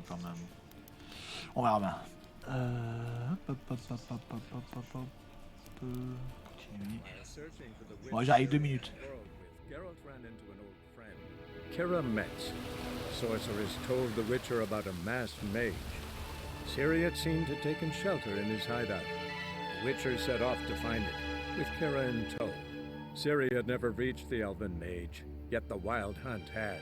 quand même. On verra bien. Continuer. Bon, j'arrive 2 minutes. Kira Metz. Sorceress told the Witcher about a masked mage. Ciri had seemed to taken shelter in his hideout. The Witcher set off to find it, with Kira in tow. Ciri had never reached the elven mage, yet the wild hunt had.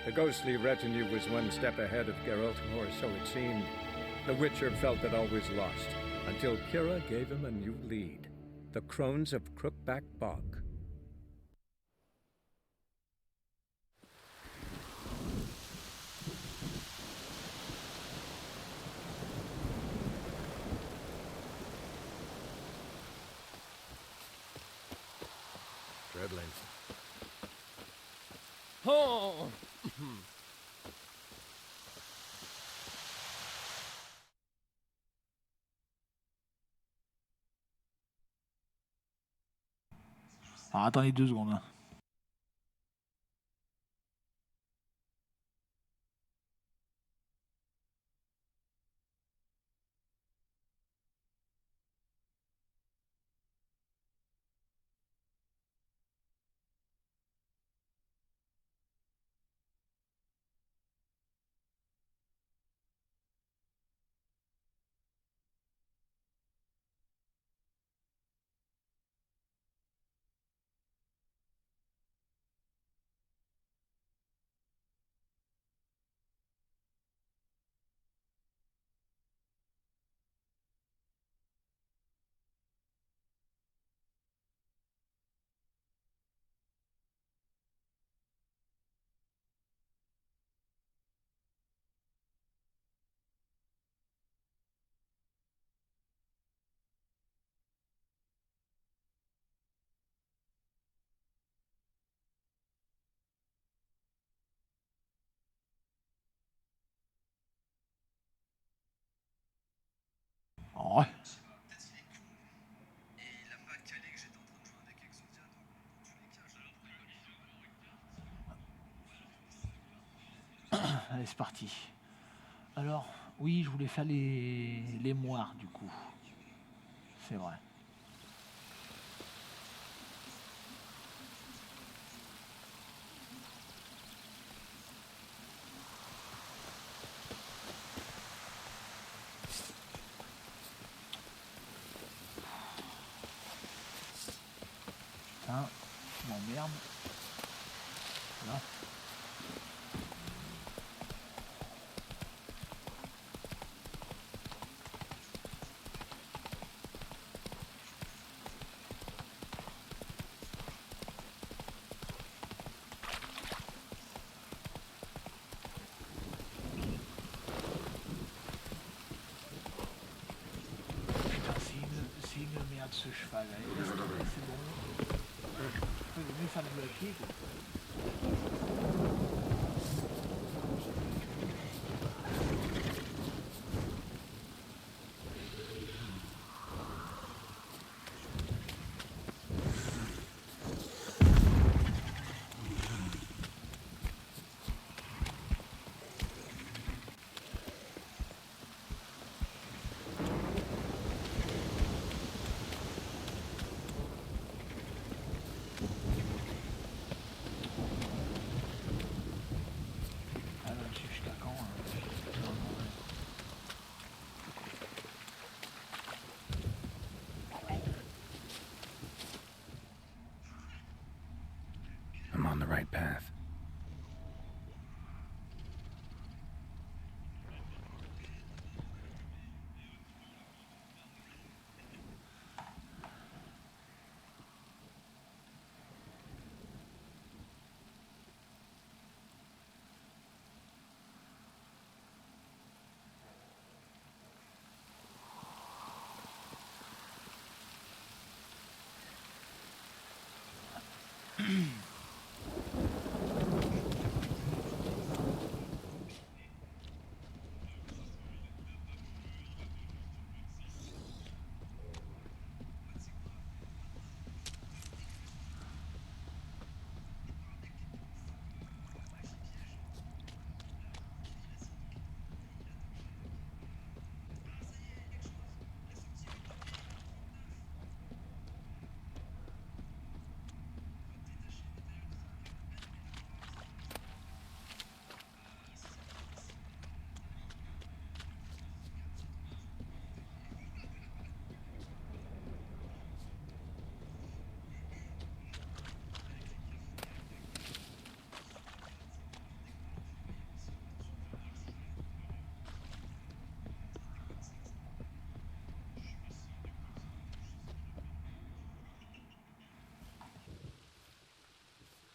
The ghostly retinue was one step ahead of Geralt, or so it seemed. The Witcher felt that all was lost, until Kira gave him a new lead. The Crones of Crookback Bog. Dribbling. Oh! Alors, attendez 2 secondes. Hein. Ouais. Allez, c'est parti. Alors, oui, je voulais faire les moires, du coup. C'est vrai. Putain, je m'emmerde. Là. C'est une merde ce cheval là. C'est bon. Il vaut mieux faire le jeu à pied quoi.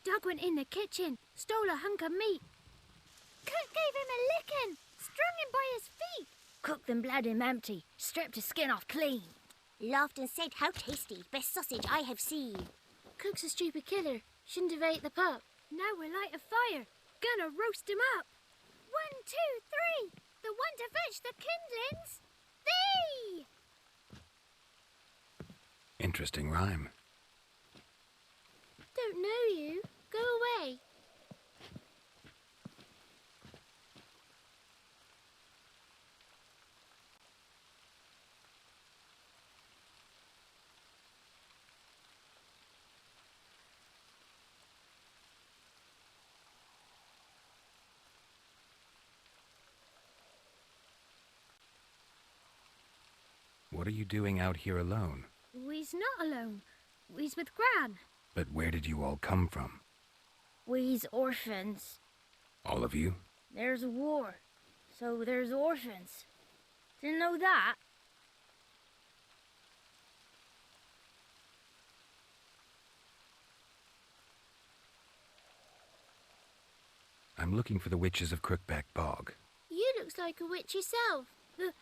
Doug went in the kitchen, stole a hunk of meat. Cook gave him a licking, strung him by his feet. Cooked and bled him empty, stripped his skin off clean. Laughed and said, "How tasty, best sausage I have seen." Cook's a stupid killer, shouldn't have ate the pup. Now we'll light a fire, gonna roast him up. 1, 2, 3, the one to fetch the kindlings, thee! Interesting rhyme. Don't know you, go away. What are you doing out here alone? We's not alone. We's with Gran. But where did you all come from? We's orphans. All of you? There's a war, so there's orphans. Didn't know that? I'm looking for the witches of Crookback Bog. You looks like a witch yourself. The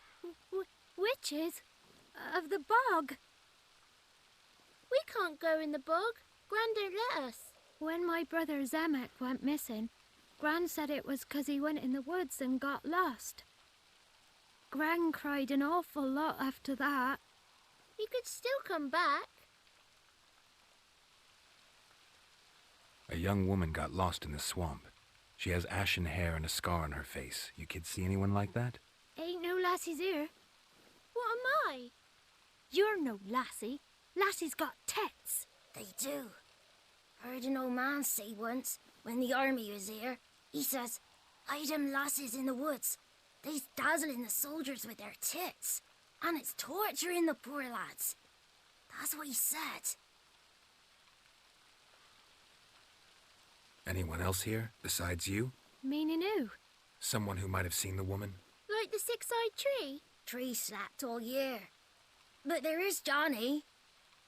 witches of the bog. We can't go in the bog. Gran don't let us. When my brother Zemek went missing, Gran said it was 'cause he went in the woods and got lost. Gran cried an awful lot after that. He could still come back. A young woman got lost in the swamp. She has ashen hair and a scar on her face. You kids see anyone like that? Ain't no lassies here. What am I? You're no lassie. Lassie's got tits. They do. Heard an old man say once, when the army was here, he says, "Hide them lasses in the woods. They's dazzling the soldiers with their tits, and it's torturing the poor lads." That's what he said. Anyone else here, besides you? Meaning who? Someone who might have seen the woman? Like the six-eyed tree? Tree slapped all year. But there is Johnny.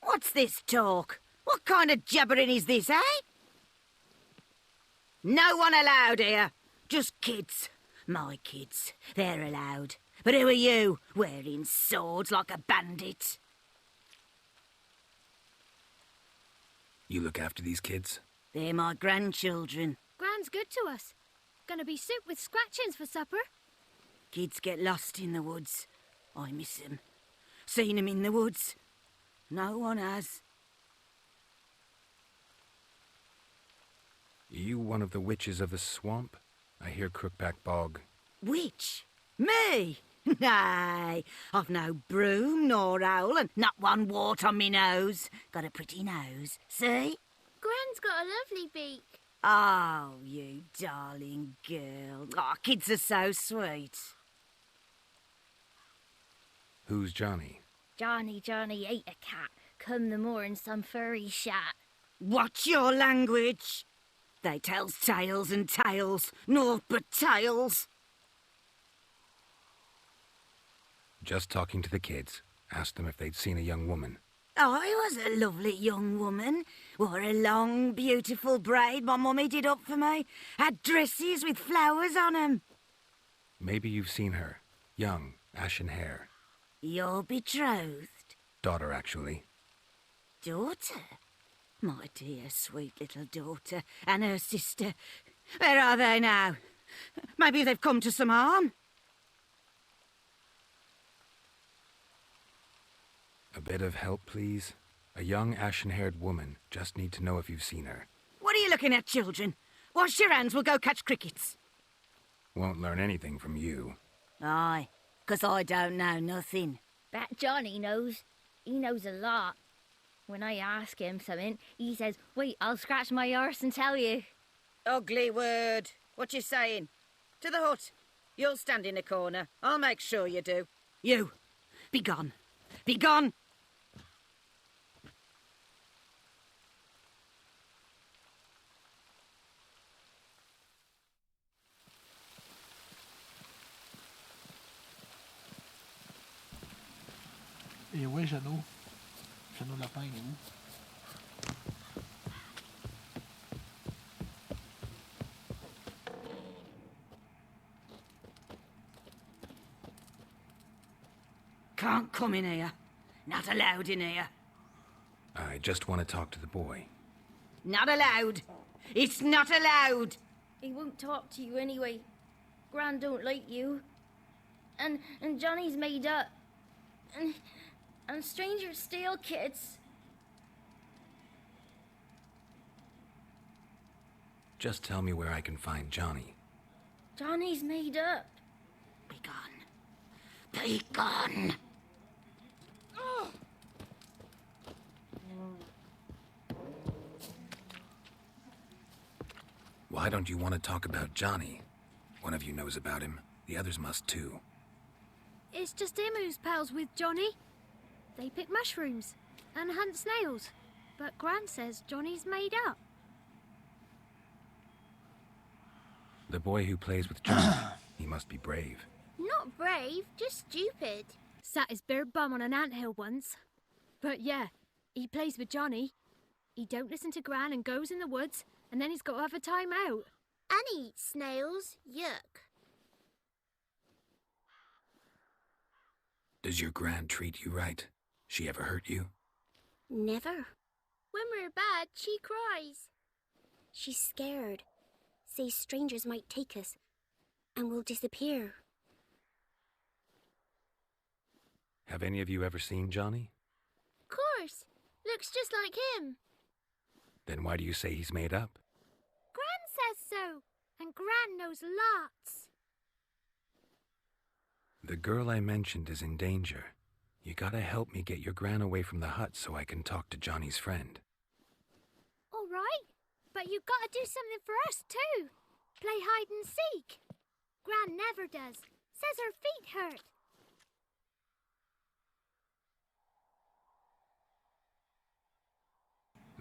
What's this talk? What kind of jabbering is this, eh? No one allowed here. Just kids. My kids. They're allowed. But who are you, wearing swords like a bandit? You look after these kids? They're my grandchildren. Gran's good to us. Gonna be soup with scratchings for supper. Kids get lost in the woods. I miss them. Seen them in the woods. No one has. You one of the witches of the swamp? I hear Crookback Bog. Witch? Me? Nay, I've no broom nor owl and not one wart on me nose. Got a pretty nose, see? Gran's got a lovely beak. Oh, you darling girl. Oh, kids are so sweet. Who's Johnny? Johnny ate a cat. Come the moor in some furry shat. Watch your language. They tells tales and tales, naught but tales. Just talking to the kids. Asked them if they'd seen a young woman. I was a lovely young woman. Wore a long, beautiful braid my mummy did up for me. Had dresses with flowers on 'em. Maybe you've seen her. Young, ashen hair. You're betrothed? Daughter, actually. Daughter? My dear, sweet little daughter and her sister. Where are they now? Maybe they've come to some harm. A bit of help, please? A young, ashen-haired woman. Just need to know if you've seen her. What are you looking at, children? Wash your hands, we'll go catch crickets. Won't learn anything from you. Aye, 'cause I don't know nothing. That Johnny knows. He knows a lot. When I ask him something, he says, "Wait, I'll scratch my arse and tell you." Ugly word. What you saying? To the hut. You'll stand in a corner. I'll make sure you do. You, be gone. Be gone. Et ouais, Jeannot. Jeannot Lapin, il est où? can't come in here. Not allowed in here. I just want to talk to the boy. Not allowed. It's not allowed. He won't talk to you anyway. Gran don't like you. And Johnny's made up. And strangers steal kids. Just tell me where I can find Johnny. Johnny's made up. Be gone. Be gone. Why don't you want to talk about Johnny? One of you knows about him. The others must too. It's just him who's pals with Johnny. They pick mushrooms and hunt snails. But Gran says Johnny's made up. The boy who plays with Johnny, he must be brave. Not brave, just stupid. Sat his bare bum on an anthill once. But yeah, he plays with Johnny. He don't listen to Gran and goes in the woods, and then he's got to have a time out. And he eats snails. Yuck. Does your Gran treat you right? She ever hurt you? Never. When we're bad, she cries. She's scared. Says strangers might take us, and we'll disappear. Have any of you ever seen Johnny? Course. Looks just like him. Then why do you say he's made up? Gran says so, and Gran knows lots. The girl I mentioned is in danger. You gotta help me get your Gran away from the hut so I can talk to Johnny's friend. All right, but you gotta do something for us too. Play hide and seek. Gran never does. Says her feet hurt.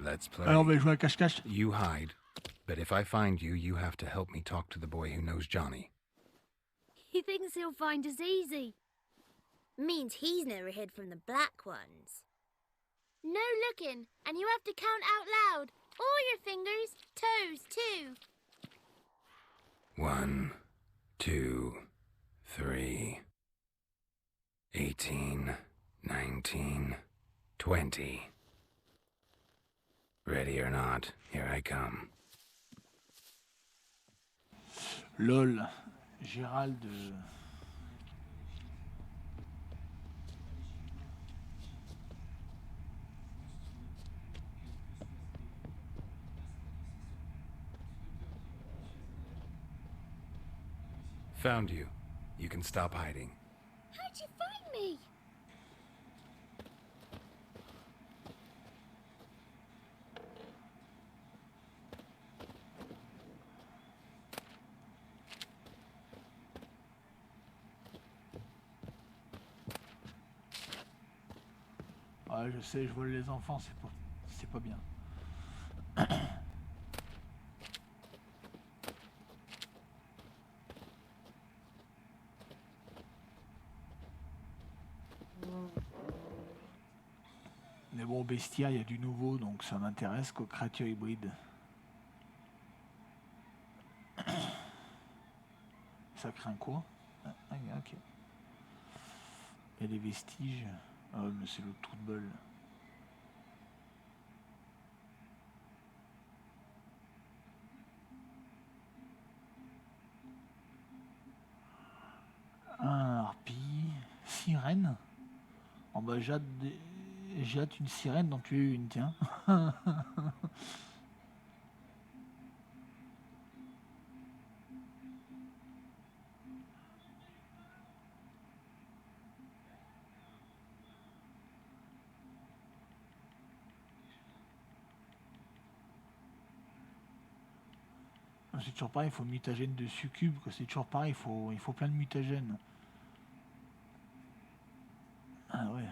Let's play. Alors, on va jouer à cache-cache. You hide, but if I find you, you have to help me talk to the boy who knows Johnny. He thinks he'll find us easy. Means he's never hid from the black ones. No looking, and you have to count out loud. All your fingers, toes too. 1, 2, 3, 18, 19, 20. Ready or not, here I come. LOL. Gérald... Found you. You can stop hiding. How'd you find me? Ouais, je sais, je vole les enfants, c'est pas bien. Mais bon, Bestia, il y a du nouveau, donc ça m'intéresse qu'aux créatures hybrides. Ça craint quoi? Ah, ok. Et les vestiges. Ah ouais, mais c'est le trou de bol. Un harpie. Sirène. En bas, jette une sirène dont tu es une, tiens. C'est toujours pareil, il faut mutagène de succube, c'est toujours pareil, il faut plein de mutagènes. Ah ouais.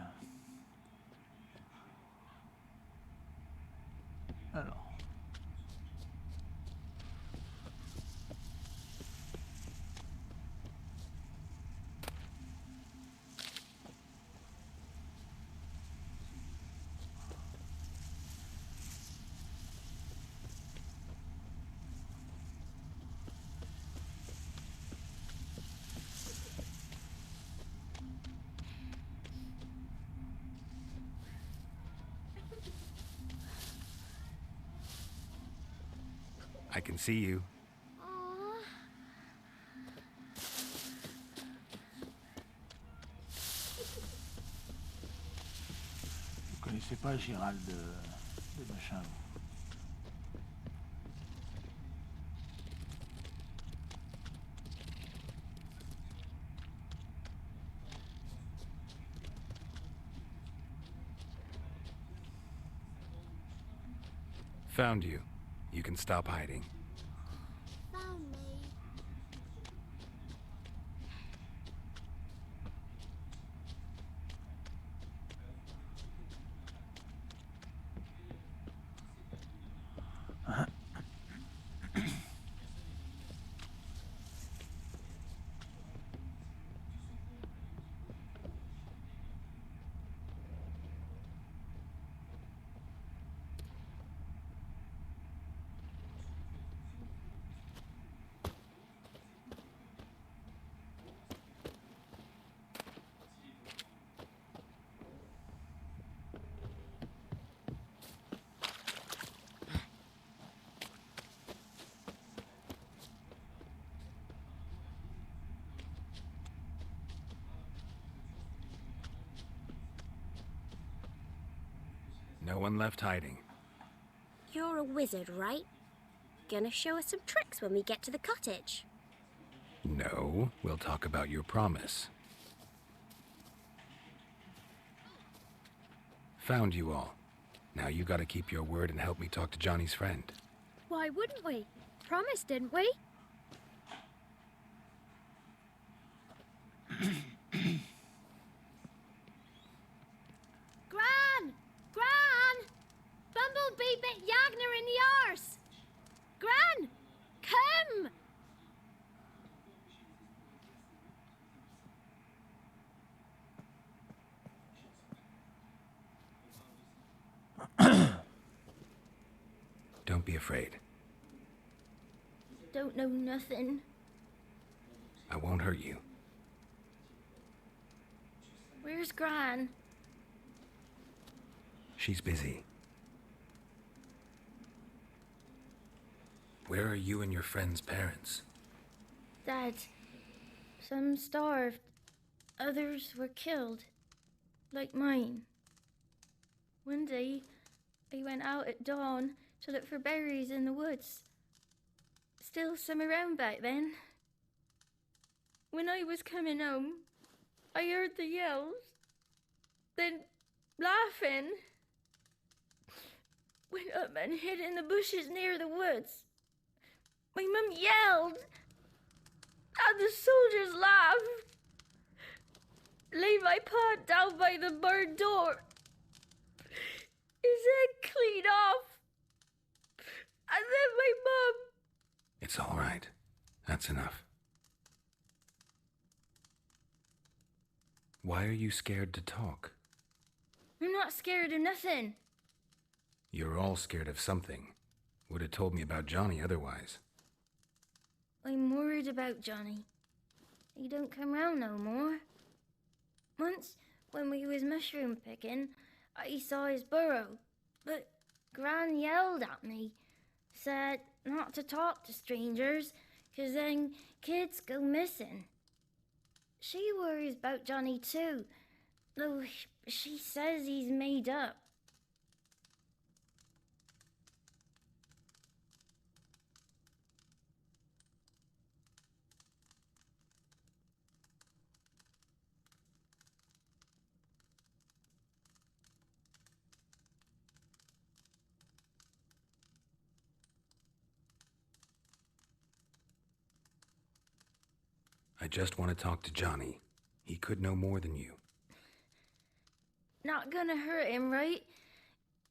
Alors. I can see you. Aw. Vous connaissez pas Gérald de machin. Found you. You can stop hiding. Found me. No one left hiding. You're a wizard, right? Gonna show us some tricks when we get to the cottage. No, we'll talk about your promise. Found you all. Now you gotta keep your word and help me talk to Johnny's friend. Why wouldn't we? Promised, didn't we? Gran! Gran! Bumblebee bit Yagner in the arse! Gran! Come! Don't be afraid. Don't know nothing. I won't hurt you. Where's Gran? She's busy. Where are you and your friend's parents? Dad. Some starved. Others were killed. Like mine. One day, I went out at dawn to look for berries in the woods. Still some around back then. When I was coming home, I heard the yells. Then laughing. Went up and hid in the bushes near the woods. My mum yelled. And the soldiers laughed. Lay my pa down by the barn door. His head clean off. And then my mum. It's all right. That's enough. Why are you scared to talk? I'm not scared of nothing. You're all scared of something. Would have told me about Johnny otherwise. I'm worried about Johnny. He don't come round no more. Once, when we was mushroom picking, I saw his burrow. But Gran yelled at me. Said not to talk to strangers, 'cause then kids go missing. She worries about Johnny too, though she says he's made up. I just want to talk to Johnny. He could know more than you. Not gonna hurt him, right?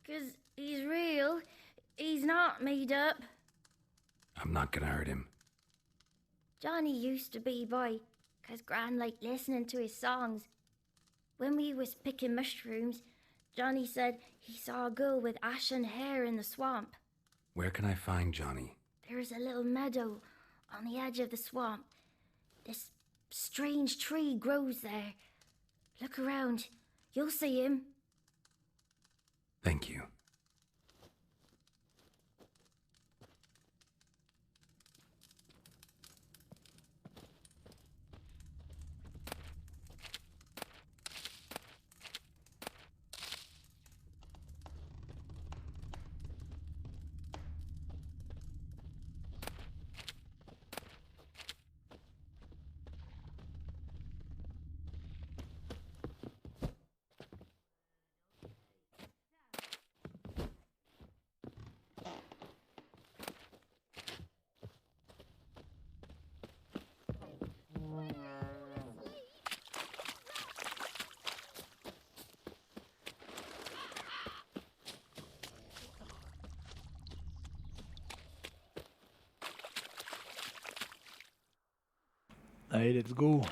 'Cause he's real. He's not made up. I'm not gonna hurt him. Johnny used to be boy, 'cause Gran liked listening to his songs. When we was picking mushrooms, Johnny said he saw a girl with ashen hair in the swamp. Where can I find Johnny? There's a little meadow on the edge of the swamp. This strange tree grows there. Look around. You'll see him. Thank you. Allez, let's go.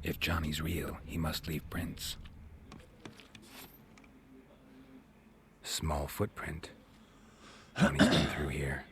If Johnny's real, he must leave prints. Small footprint. Johnny's been through here.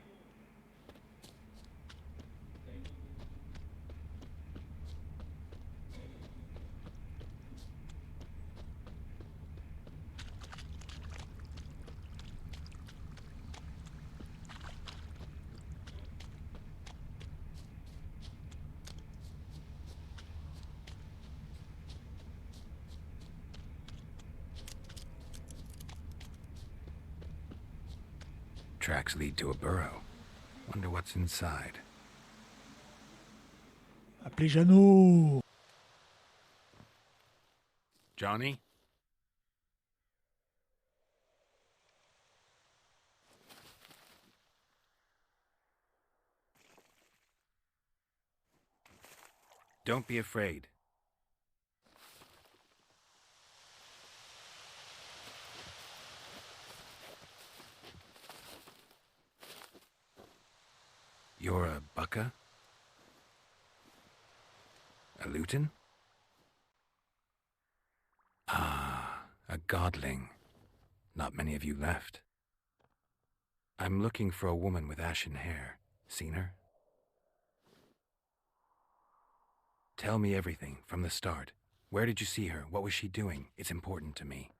Tracks lead to a burrow. Wonder what's inside. Appelez Jeannot. Johnny? Don't be afraid. You're a bucka? A lutin? Ah, a godling. Not many of you left. I'm looking for a woman with ashen hair. Seen her? Tell me everything, from the start. Where did you see her? What was she doing? It's important to me.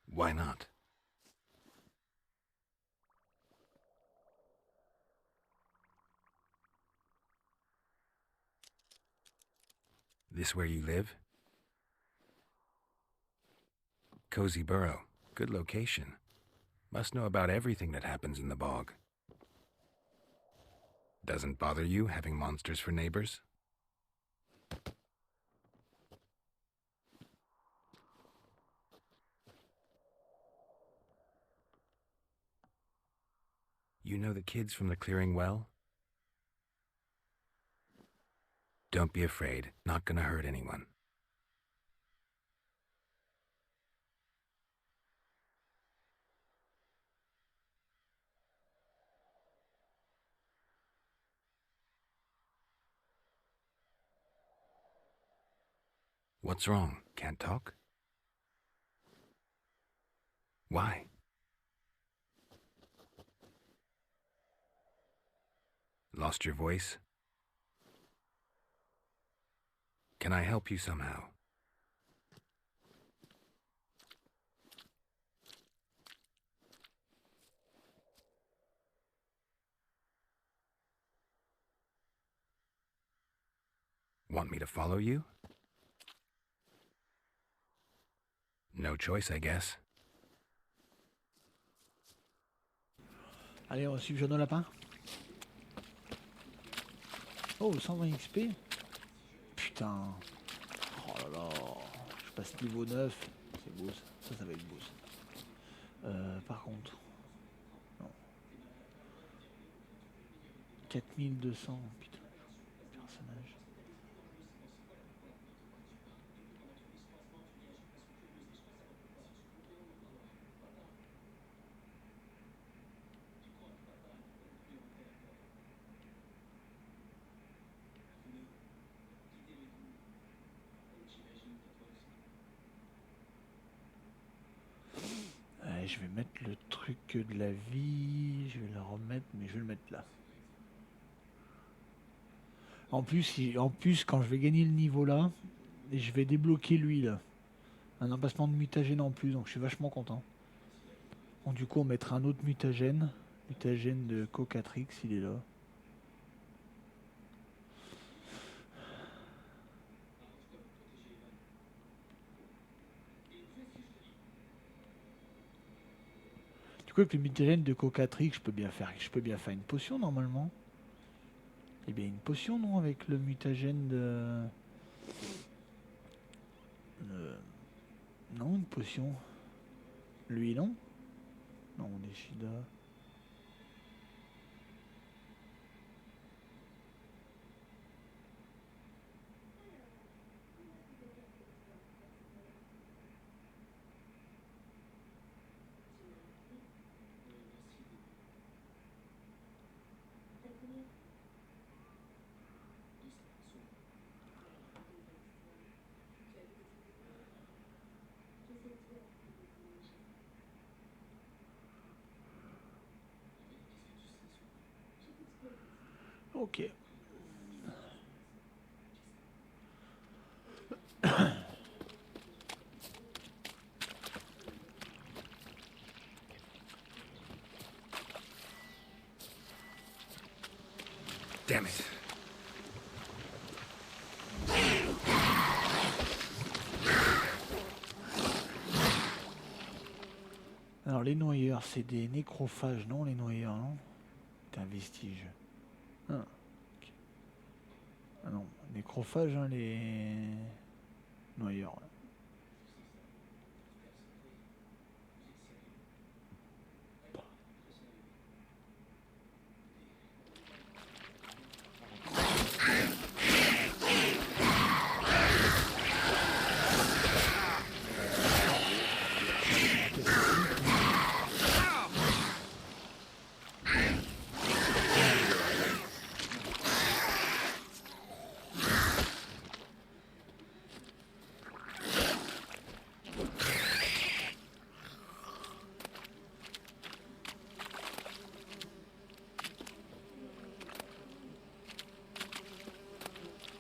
Why not? This where you live? Cozy burrow. Good location. Must know about everything that happens in the bog. Doesn't bother you having monsters for neighbors? You know the kids from the clearing well? Don't be afraid. Not gonna hurt anyone. What's wrong? Can't talk? Why? Lost your voice? Can I help you somehow? Want me to follow you? No choice, I guess. Allez, on va suivre Jeannot Lapin. Oh, 120 XP. Putain. Oh là là. Je passe niveau 9. C'est beau ça. Ça va être beau ça. Par contre. Non. 4200. Putain. Personnage. Je vais mettre le truc de la vie, je vais la remettre, mais je vais le mettre là. En plus, quand je vais gagner le niveau là, je vais débloquer lui là. Un emplacement de mutagène en plus, donc je suis vachement content. Bon, du coup, on mettra un autre mutagène. Mutagène de Cocatrix, il est là. Du coup, avec le mutagène de Cocatrix, je peux bien faire une potion normalement. Eh bien, une potion, non, avec le mutagène de... Non, une potion. Lui, non. Non, on est Shida. Ok. Damn it. Alors les noyeurs, c'est des nécrophages, non, les noyeurs, non? C'est un vestige. Ah, okay. Ah non, nécrophages, hein, les noyeurs. Ouais.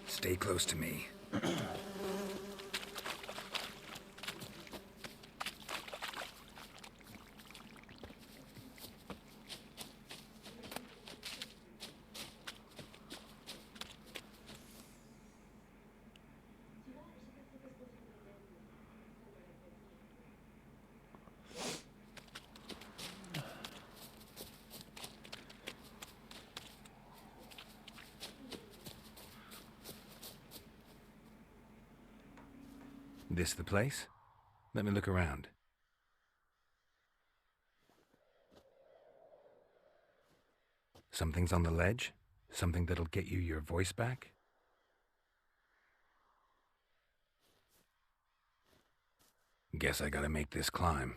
Stay close to me. This the place? Let me look around. Something's on the ledge? Something that'll get you your voice back? Guess I gotta make this climb.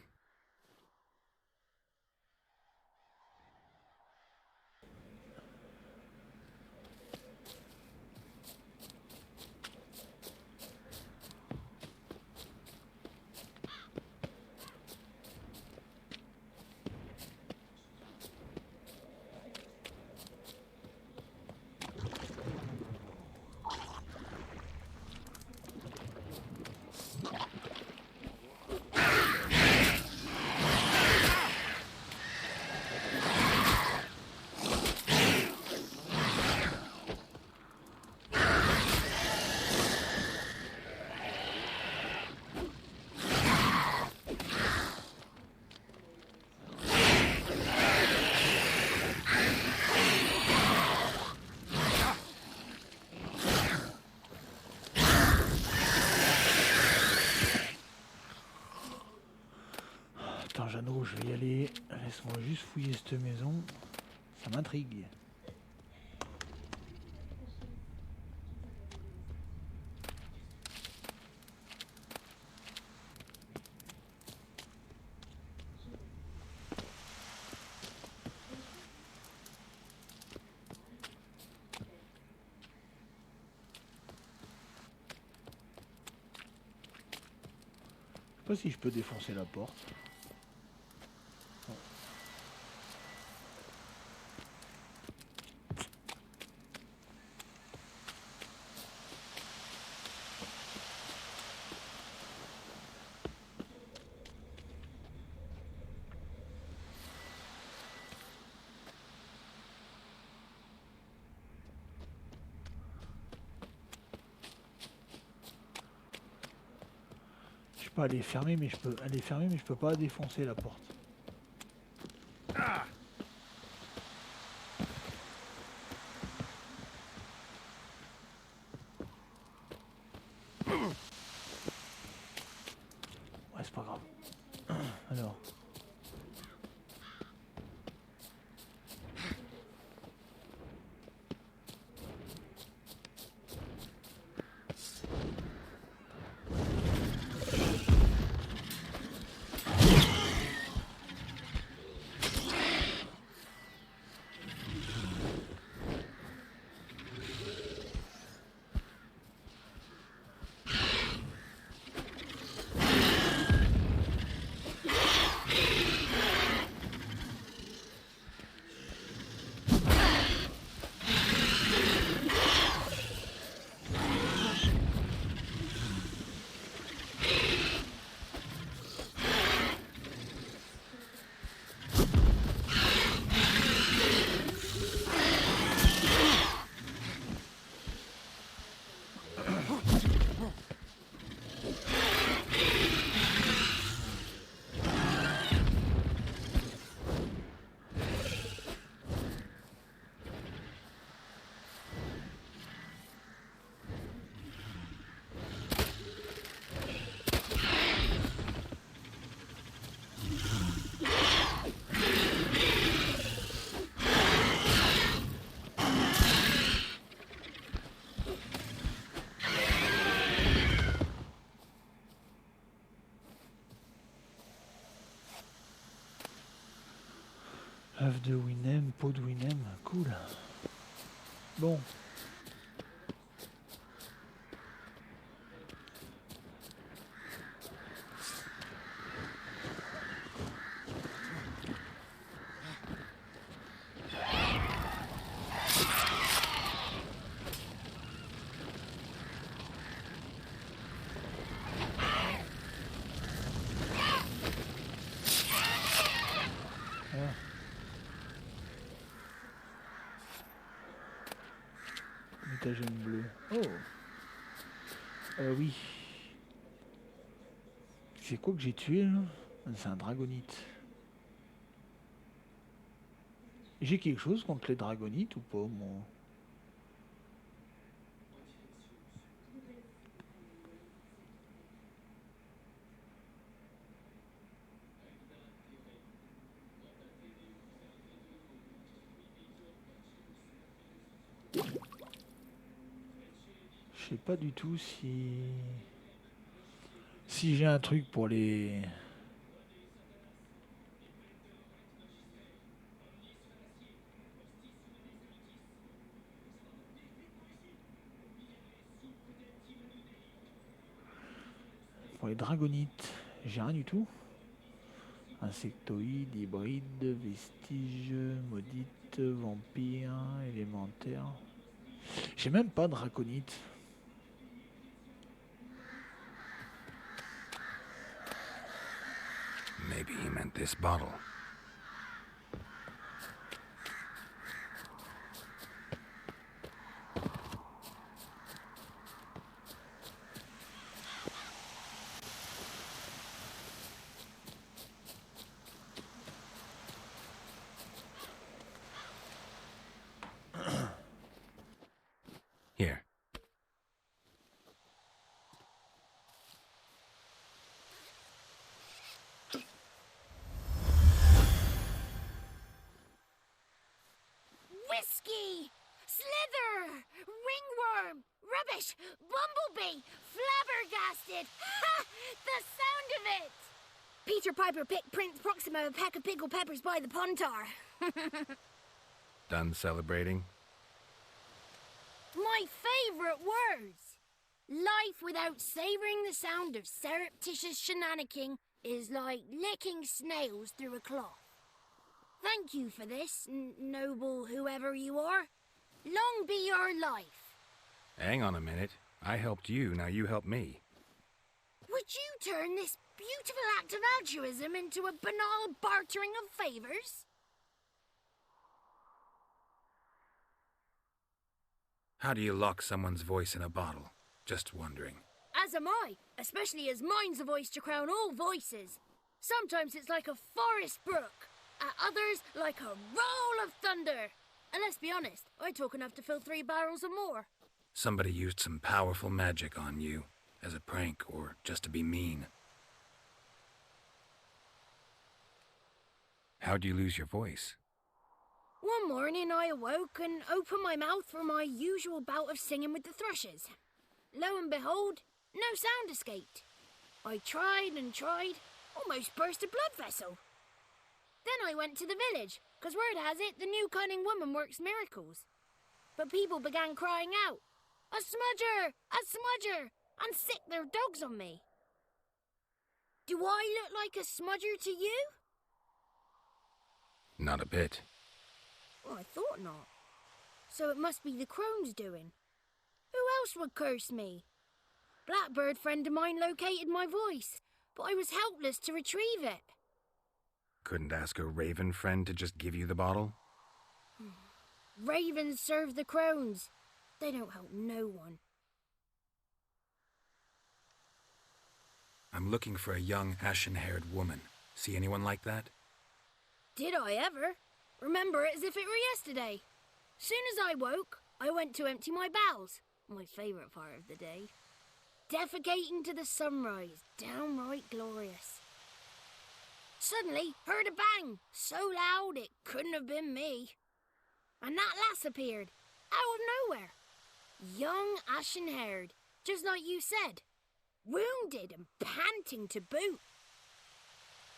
Jeannot, je vais y aller. Laisse-moi juste fouiller cette maison. Ça m'intrigue. Je sais pas si je peux défoncer la porte. Je peux aller fermer, mais je peux pas défoncer la porte. Ouais, c'est pas grave. Alors. œuf de Winem, peau de Winem, cool. Bon. Mutagène bleu. Oh. Oui. C'est quoi que j'ai tué là? C'est un dragonite. J'ai quelque chose contre les dragonites ou pas, moi? Je sais pas du tout si j'ai un truc pour les dragonites. J'ai rien du tout. Insectoïdes, hybrides, vestiges, maudites, vampires, élémentaires. J'ai même pas de draconite. Maybe he meant this bottle. Here. Slither! Ringworm! Rubbish! Bumblebee! Flabbergasted! Ha! The sound of it! Peter Piper picked Prince Proxima a pack of pickled peppers by the pontar. Done celebrating? My favourite words! Life without savouring the sound of surreptitious shenanigans is like licking snails through a cloth. Thank you for this, noble whoever you are. Long be your life. Hang on a minute. I helped you, now you help me. Would you turn this beautiful act of altruism into a banal bartering of favours? How do you lock someone's voice in a bottle? Just wondering. As am I, especially as mine's a voice to crown all voices. Sometimes it's like a forest brook, at others like a roll of thunder. And let's be honest, I talk enough to fill 3 barrels or more. Somebody used some powerful magic on you, as a prank or just to be mean. How'd you lose your voice? One morning I awoke and opened my mouth for my usual bout of singing with the thrushes. Lo and behold, no sound escaped. I tried and tried, almost burst a blood vessel. Then I went to the village, 'cause word has it the new cunning woman works miracles. But people began crying out, "A smudger! A smudger!" and sick their dogs on me. Do I look like a smudger to you? Not a bit. Well, I thought not. So it must be the crone's doing. Who else would curse me? Blackbird friend of mine located my voice, but I was helpless to retrieve it. Couldn't ask a raven friend to just give you the bottle? Ravens serve the crones. They don't help no one. I'm looking for a young, ashen-haired woman. See anyone like that? Did I ever? Remember it as if it were yesterday. Soon as I woke, I went to empty my bowels. My favourite part of the day. Defecating to the sunrise, downright glorious. Suddenly, heard a bang, so loud it couldn't have been me. And that lass appeared, out of nowhere. Young, ashen-haired, just like you said. Wounded and panting to boot.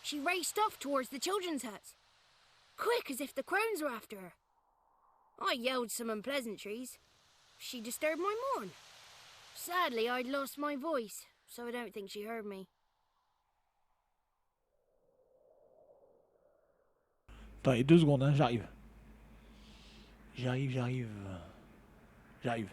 She raced off towards the children's huts, quick as if the crones were after her. I yelled some unpleasantries. She disturbed my morn. Sadly, I'd lost my voice, so I don't think she heard me. Attends, 2 secondes, hein, j'arrive. J'arrive.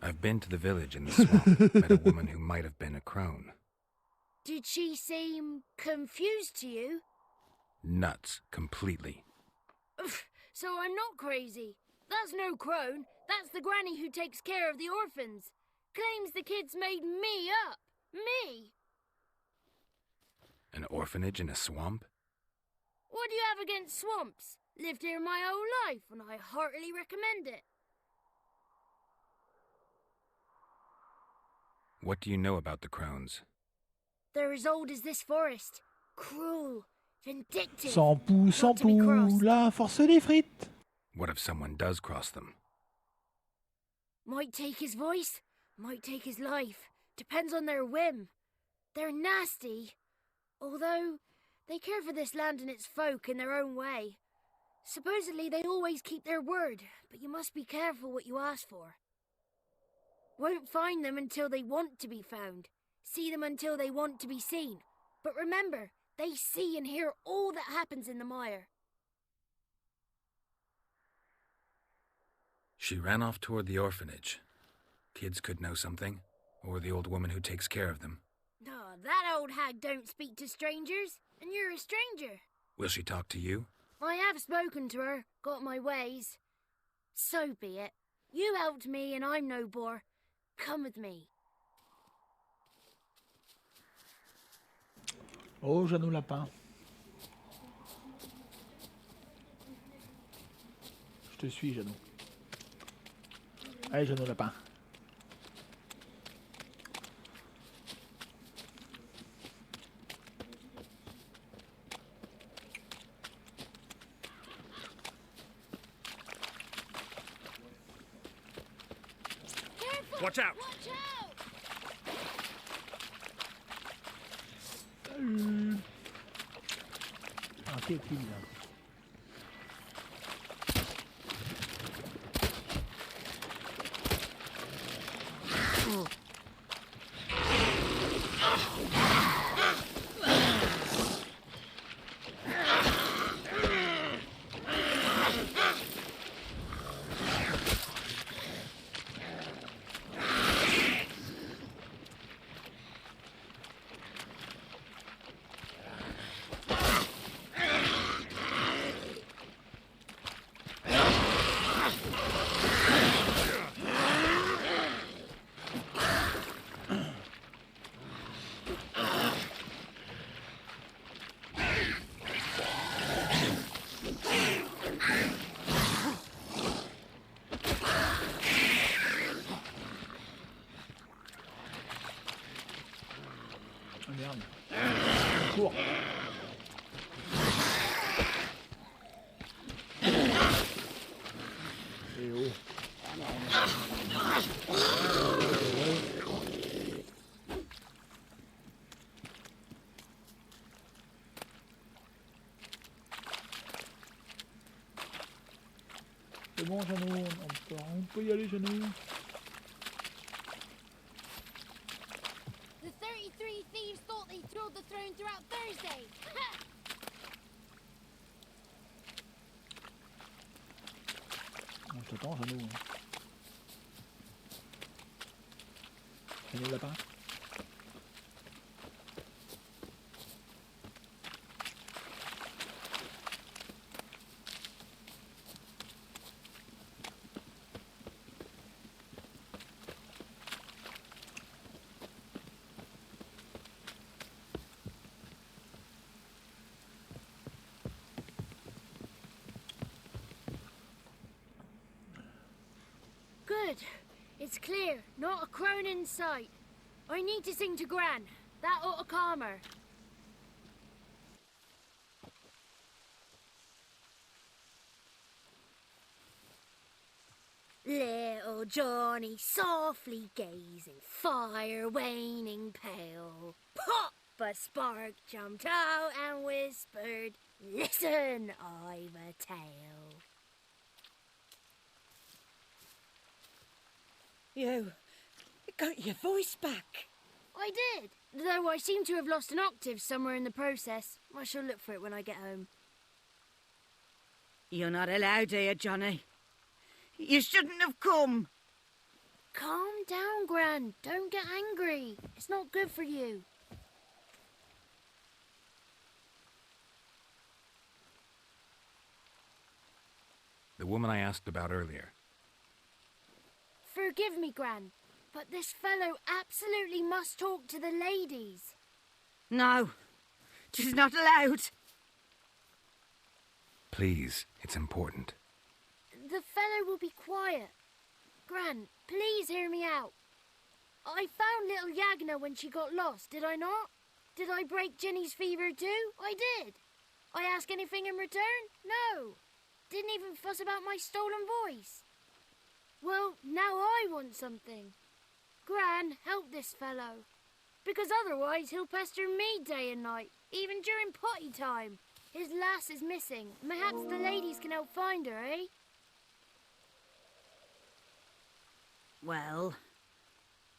I've been to the village in the swamp, met a woman who might have been a crone. Did she seem confused to you? Nuts, completely. So I'm not crazy. That's no crone. That's the granny who takes care of the orphans. Claims the kids made me up. Me! An orphanage in a swamp? What do you have against swamps? Lived here my whole life, and I heartily recommend it. What do you know about the crones? They're as old as this forest. Cruel, vindictive. Sans pou, sans pou, la force des frites. What if someone does cross them? Might take his voice, might take his life. Depends on their whim. They're nasty. Although, they care for this land and its folk in their own way. Supposedly they always keep their word, but you must be careful what you ask for. Won't find them until they want to be found. See them until they want to be seen. But remember, they see and hear all that happens in the mire. She ran off toward the orphanage. Kids could know something, or the old woman who takes care of them. Oh, that old hag don't speak to strangers, and you're a stranger. Will she talk to you? I have spoken to her, got my ways. So be it. You helped me and I'm no bore. Come with me. Oh, Jeannot Lapin. Je te suis, Jeannot. Allez, Jeannot Lapin. Careful! Watch out! Watch out! Ah, qui est-il là? Ah merde. Cours. Et oh. C'est bon, Jeannot, on peut y aller, Jeannot. The 33 thieves thought they thrilled the throne throughout Thursday. Bon, je t'attends, Jeannot. Jeannot Lapin. Good. It's clear. Not a crone in sight. I need to sing to Gran. That ought to calm her. Little Johnny softly gazing, fire waning pale. Pop! A spark jumped out and whispered, "Listen, I've a tale." You got your voice back. I did, though I seem to have lost an octave somewhere in the process. I shall look for it when I get home. You're not allowed here, Johnny. You shouldn't have come. Calm down, Gran. Don't get angry. It's not good for you. The woman I asked about earlier. Forgive me, Gran, but this fellow absolutely must talk to the ladies. No, she's not allowed. Please, it's important. The fellow will be quiet. Gran, please hear me out. I found little Yagna when she got lost, did I not? Did I break Jenny's fever too? I did. I ask anything in return? No. Didn't even fuss about my stolen voice. Well, now I want something. Gran, help this fellow. Because otherwise he'll pester me day and night, even during potty time. His lass is missing. Perhaps the ladies can help find her, eh? Well,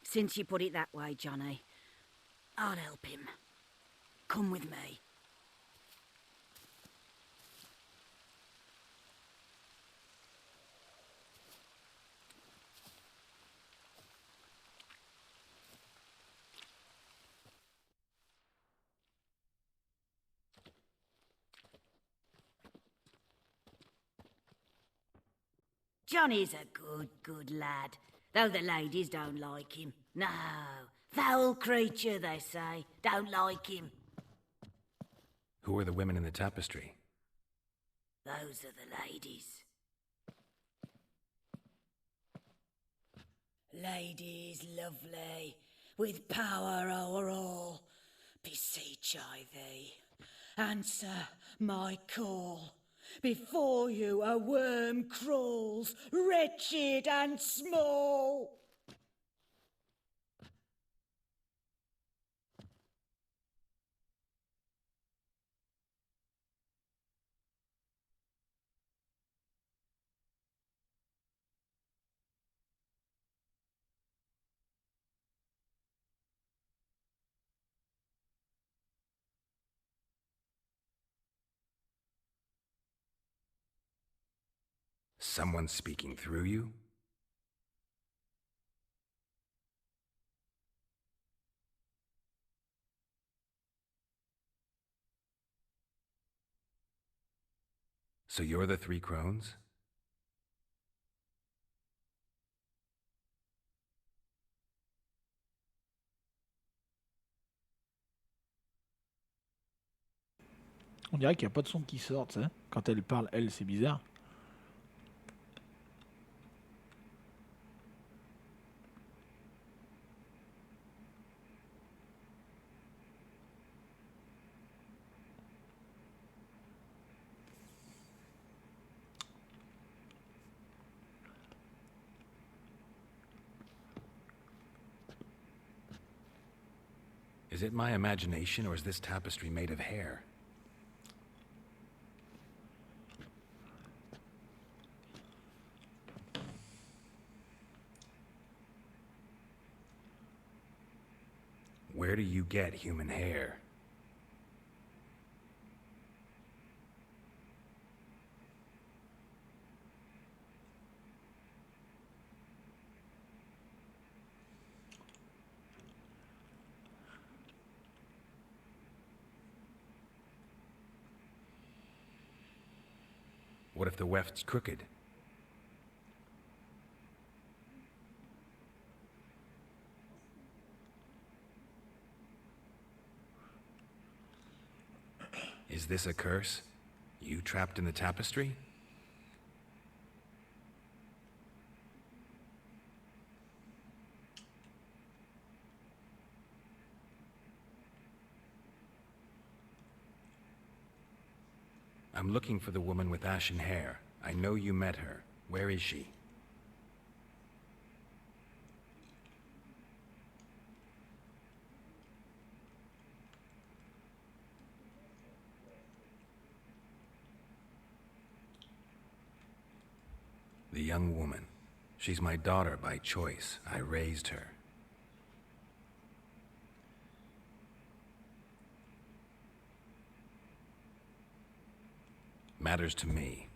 since you put it that way, Johnny, I'll help him. Come with me. Johnny's a good lad, though the ladies don't like him. No, foul creature, they say. Don't like him. Who are the women in the tapestry? Those are the ladies. Ladies lovely, with power o'er all, beseech I thee, answer my call. Before you a worm crawls, wretched and small. Someone speaking through you? So you're the three crones? On dirait qu'il n'y a pas de son qui sort, tu sais. Quand elle parle, elle, c'est bizarre. Is it my imagination, or is this tapestry made of hair? Where do you get human hair? What if the weft's crooked? Is this a curse? You trapped in the tapestry? I'm looking for the woman with ashen hair. I know you met her. Where is she? The young woman. She's my daughter by choice. I raised her. Matters to me.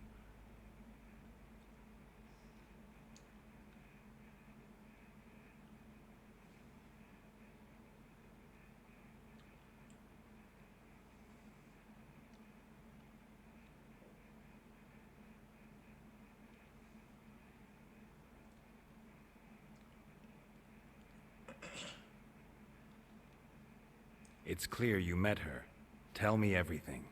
It's clear you met her. Tell me everything.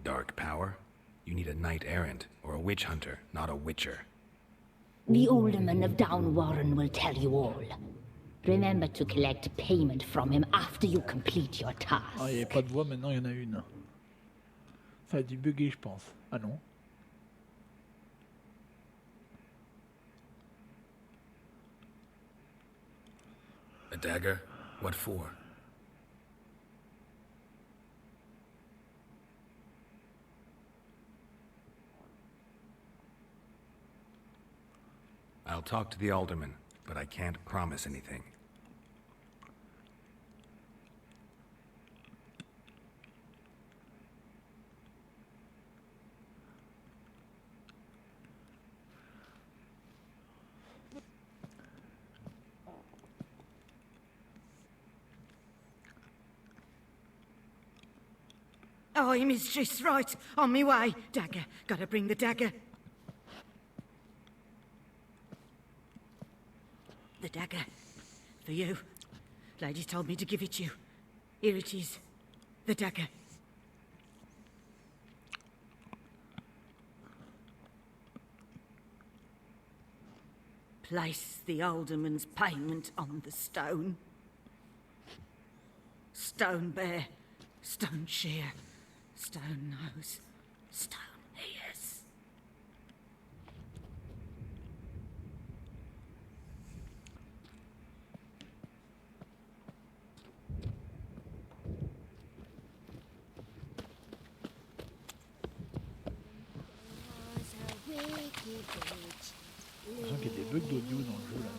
Dark power? You need a knight-errant or a witch hunter, not a witcher. The alderman of Downwarren will tell you all. Remember to collect payment from him after you complete your task. Ah, il n'y avait pas de voix, maintenant il y en a une. Ça a dû bugger, je pense. Ah non. A dagger? What for? I'll talk to the alderman, but I can't promise anything. Aye, mistress, right. On me way. Dagger. Gotta bring the dagger. The dagger. For you. Lady told me to give it you. Here it is. The dagger. Place the alderman's payment on the stone. Stone bear. Stone shear. Stone nose. Stone ears. J'ai l'impression qu'il y a des bugs d'audio dans le jeu là.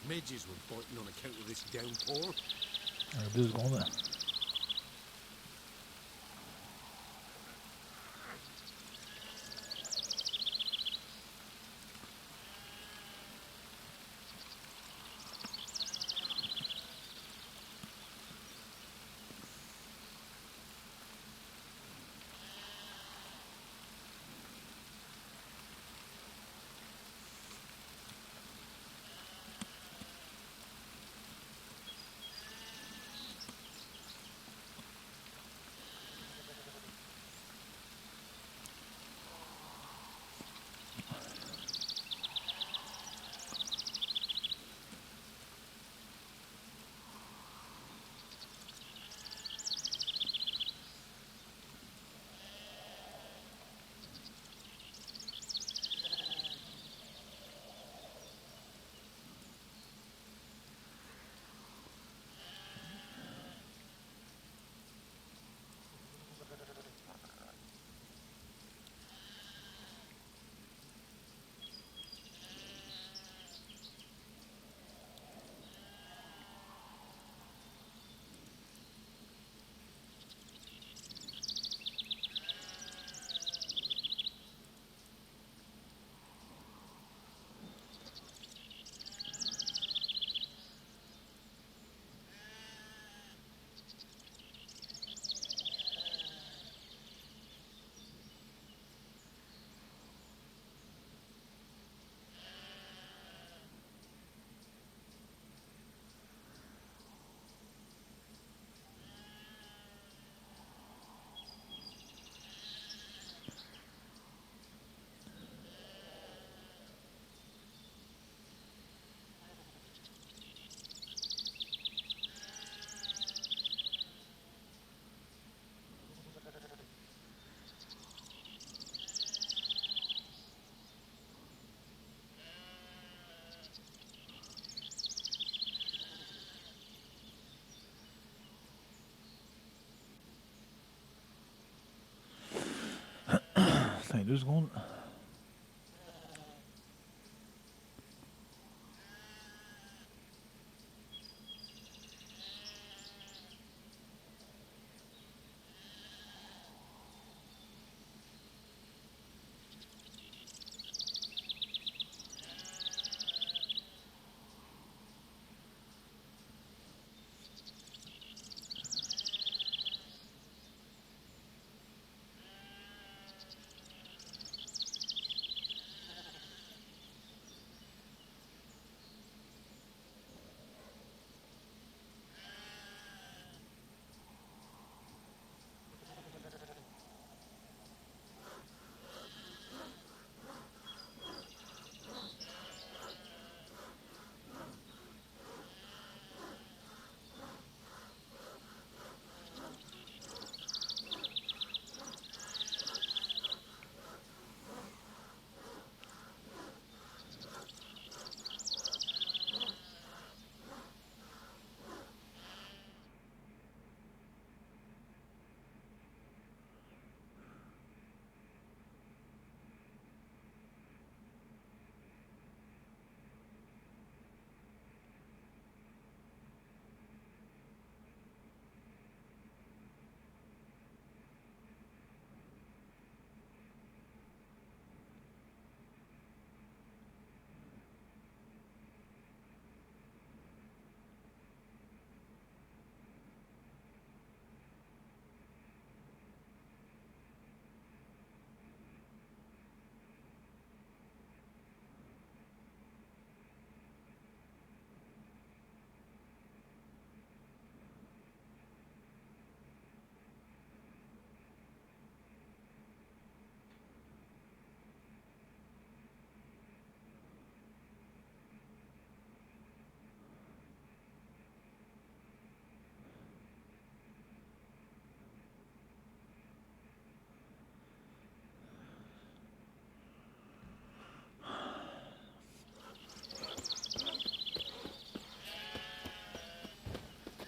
Midges were biting on account of this downpour. 2 secondes. Attends 2 secondes.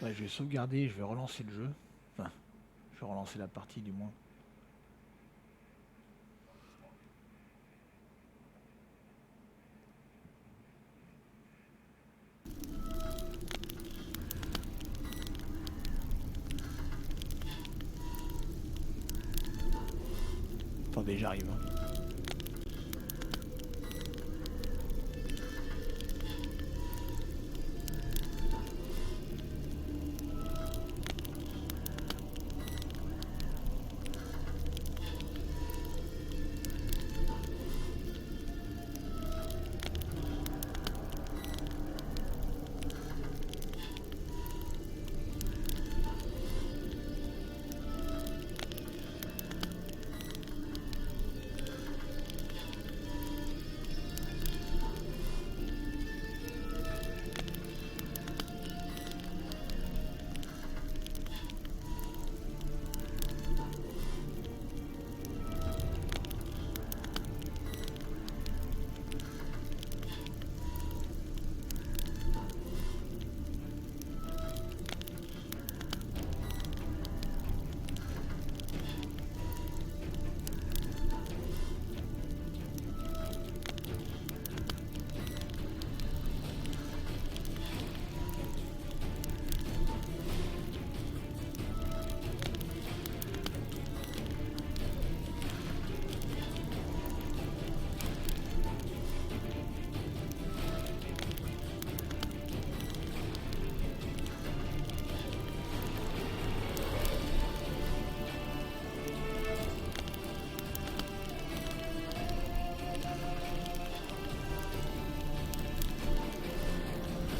Ouais, je vais sauvegarder, je vais relancer le jeu. Enfin, je vais relancer la partie du moins. Attendez, j'arrive.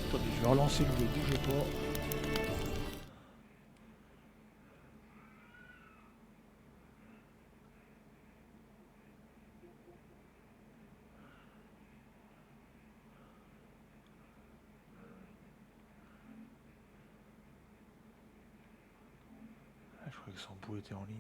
Attendez, je vais relancer le jeu, bougez pas. Ah, je croyais que son bout était en ligne.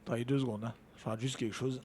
Attendez 2 secondes, hein. Je rate juste quelque chose.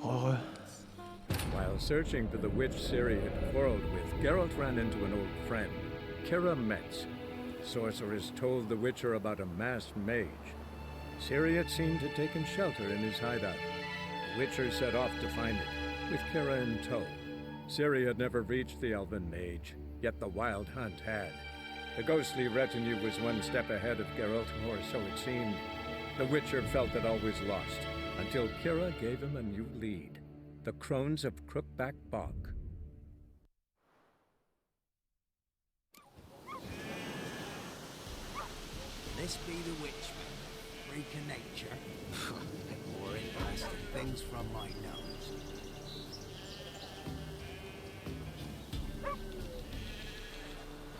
Heureux. While searching for the witch Ciri had quarreled with, Geralt ran into an old friend, Kira Metz. Sorceress told the Witcher about a masked mage. Ciri had seemed to taken shelter in his hideout. The Witcher set off to find it, with Kira in tow. Ciri had never reached the elven mage, yet the wild hunt had. The ghostly retinue was one step ahead of Geralt, or so it seemed. The Witcher felt it all was lost, until Kira gave him a new lead. The Crones of Crookback Bog. This be the witchman, freak of nature. More interesting things from my nose.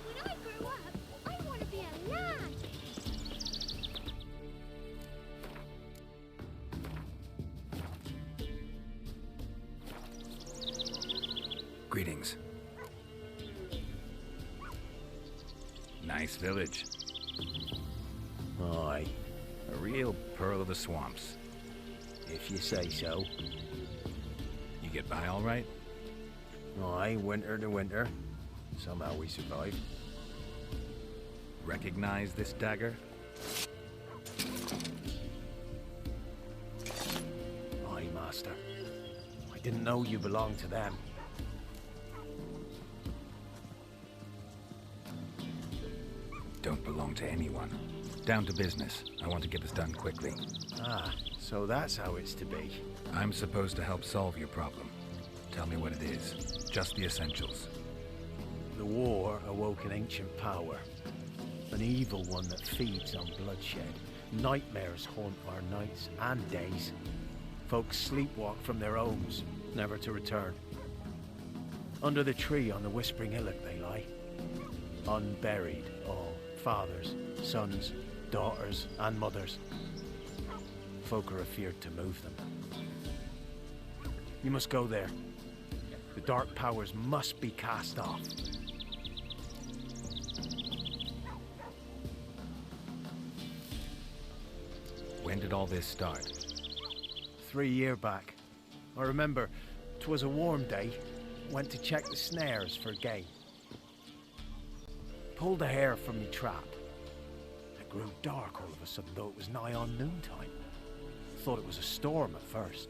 When I grow up, I want to be a lad. Greetings. Nice village. Aye, A real pearl of the swamps. if you say so. You get by all right? Aye, winter to winter. Somehow we survive. Recognize this dagger? Aye, master. I didn't know you belonged to them. Don't belong to anyone. Down to business. I want to get this done quickly. Ah, so that's how it's to be. I'm supposed to help solve your problem. Tell me what it is. Just the essentials. The war awoke an ancient power. An evil one that feeds on bloodshed. Nightmares haunt our nights and days. Folks sleepwalk from their homes, never to return. Under the tree on the Whispering Hillock they lie. Unburied, all. Fathers, sons, daughters, and mothers. Folk are afeard to move them. You must go there. The dark powers must be cast off. When did all this start? 3 years back. I remember 'twas a warm day. Went to check the snares for game. Pulled the hair from me trap. It grew dark all of a sudden, though it was nigh on noontime. Thought it was a storm at first.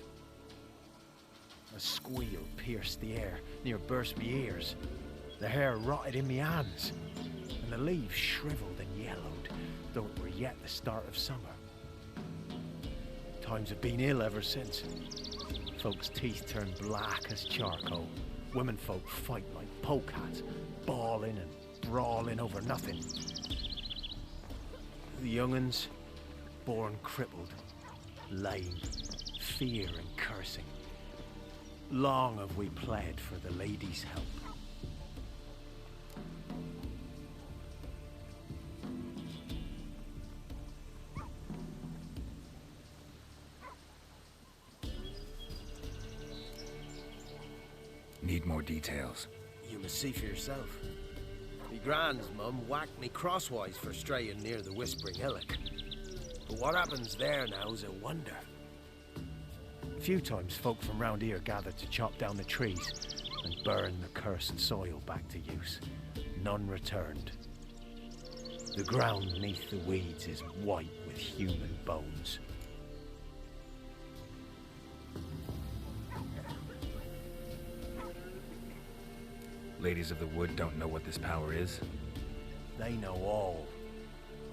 A squeal pierced the air, near burst me ears. The hair rotted in me hands, and the leaves shriveled and yellowed, though it were yet the start of summer. Times have been ill ever since. Folks' teeth turned black as charcoal. Women folk fight like polecats, bawling and brawling over nothing. The young'uns, born crippled, lame, fear and cursing. Long have we pled for the lady's help. Need more details. You must see for yourself. Me grand's mum whacked me crosswise for straying near the Whispering Hillock. But what happens there now is a wonder. Few times folk from round here gathered to chop down the trees and burn the cursed soil back to use. None returned. The ground neath the weeds is white with human bones. Ladies of the Wood don't know what this power is? They know all.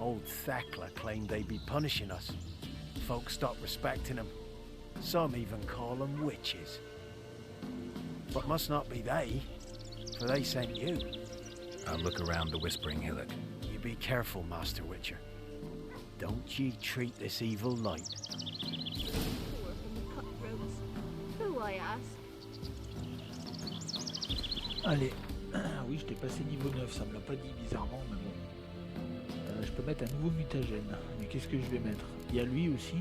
Old Thekla claimed they'd be punishing us. Folk stopped respecting them. Some even call them witches. But must not be they, for they sent you. I'll look around the Whispering Hillock. You be careful, Master Witcher. Don't ye treat this evil light. Who I ask? Allez, oui, je t'ai passé niveau 9, ça me l'a pas dit bizarrement, mais bon. Je peux mettre un nouveau mutagène, mais qu'est-ce que je vais mettre? Il y a lui aussi,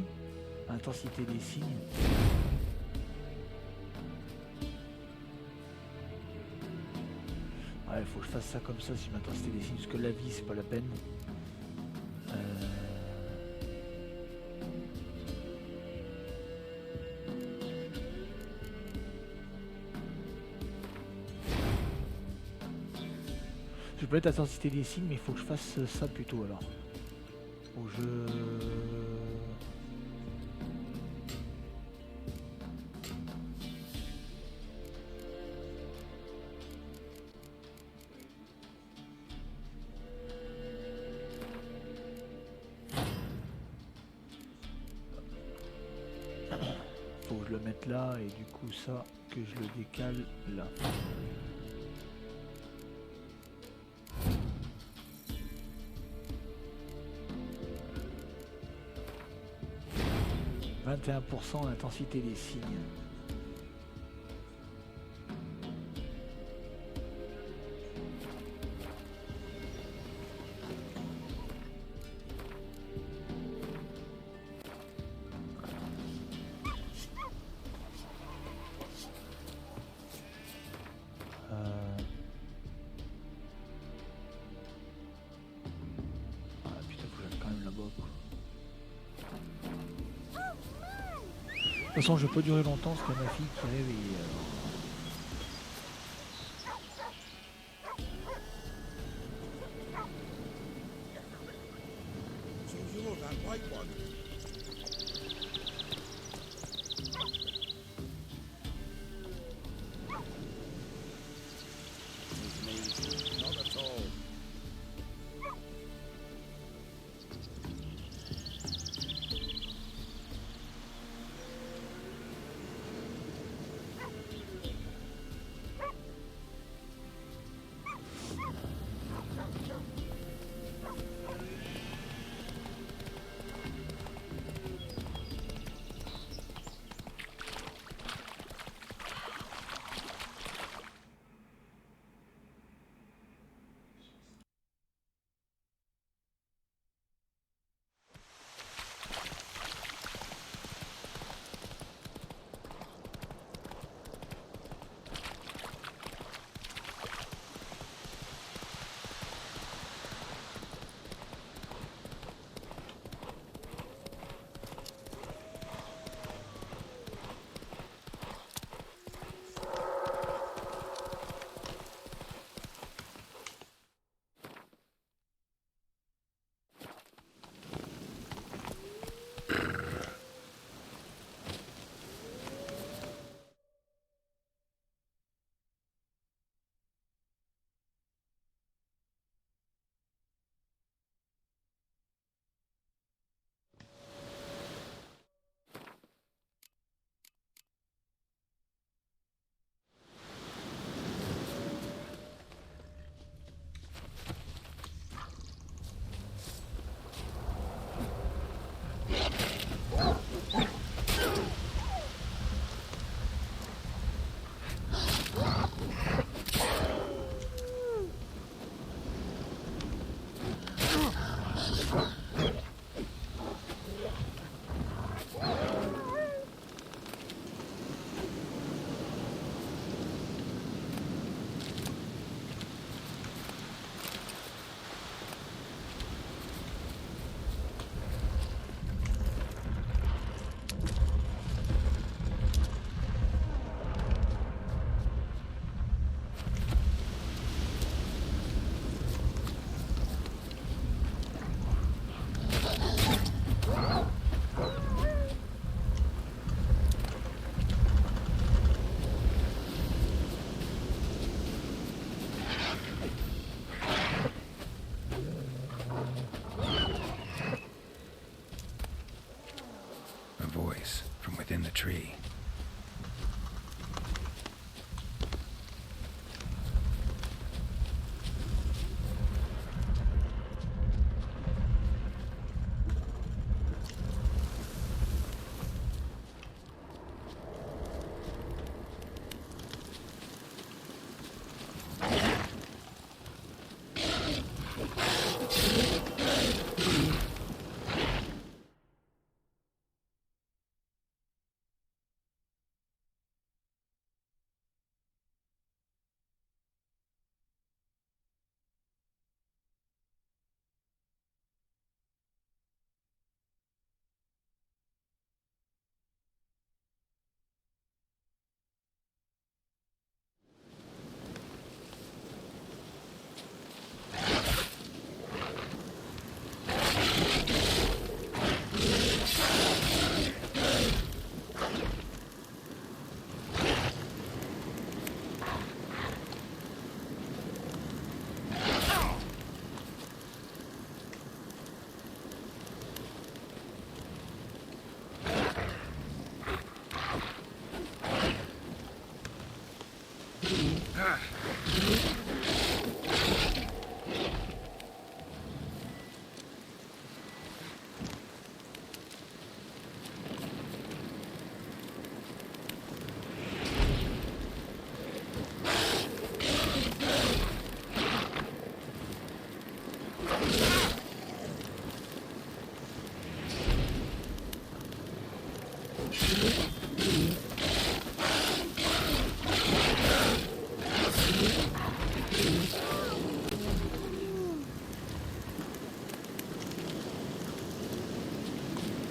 intensité des signes. Ouais, il faut que je fasse ça comme ça si m'intensité des signes, parce que la vie, c'est pas la peine. Je peux être intensité des signes, mais il faut que je fasse ça plutôt alors. Faut que faut que je le mette là et du coup ça que je le décale là. « 21% l'intensité des signes. » Ah putain, faut que j'aille quand même là-bas quoi. De toute façon, je vais pas durer longtemps parce qu'il y a ma fille qui arrive et...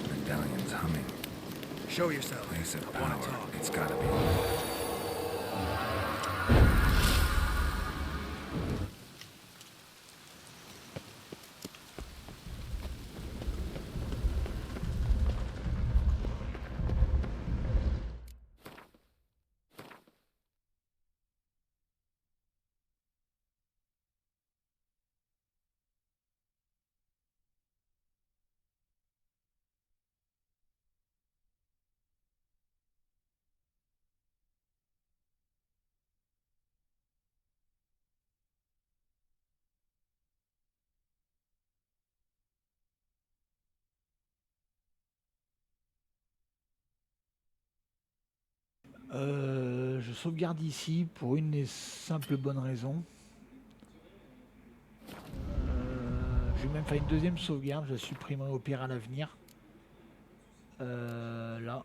Medallion's humming. Show yourself. Place of I wanna power. talk. It's gotta be. Je sauvegarde ici pour une et simple bonne raison. Je vais même faire une deuxième sauvegarde, je la supprimerai au pire à l'avenir. Là.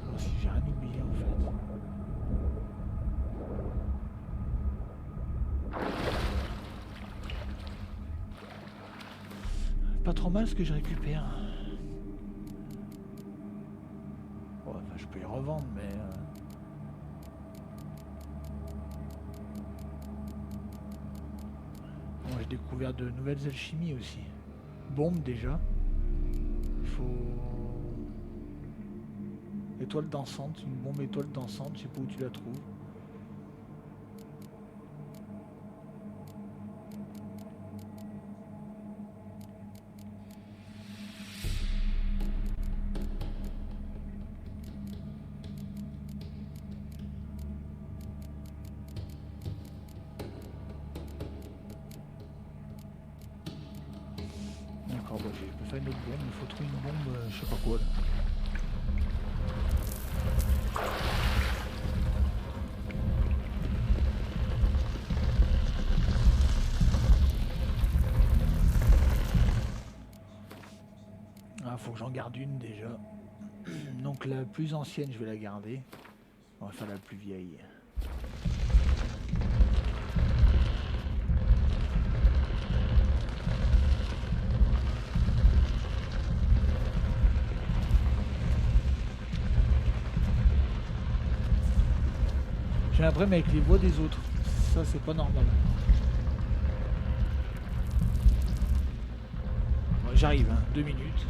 Alors si j'ai rien oublié en fait. Pas trop mal ce que je récupère. Ouais, enfin, je peux les revendre, mais... Bon, j'ai découvert de nouvelles alchimies aussi. Bombe déjà. Il faut... Étoile dansante, une bombe étoile dansante, je sais pas où tu la trouves. D'accord, bon, je peux faire une autre bombe, il faut trouver une bombe, je sais pas quoi là. Ah, faut que j'en garde une déjà. Donc la plus ancienne, je vais la garder. On va faire la plus vieille. J'ai un problème avec les voix des autres. Ça, c'est pas normal. Bon, j'arrive, hein, 2 minutes.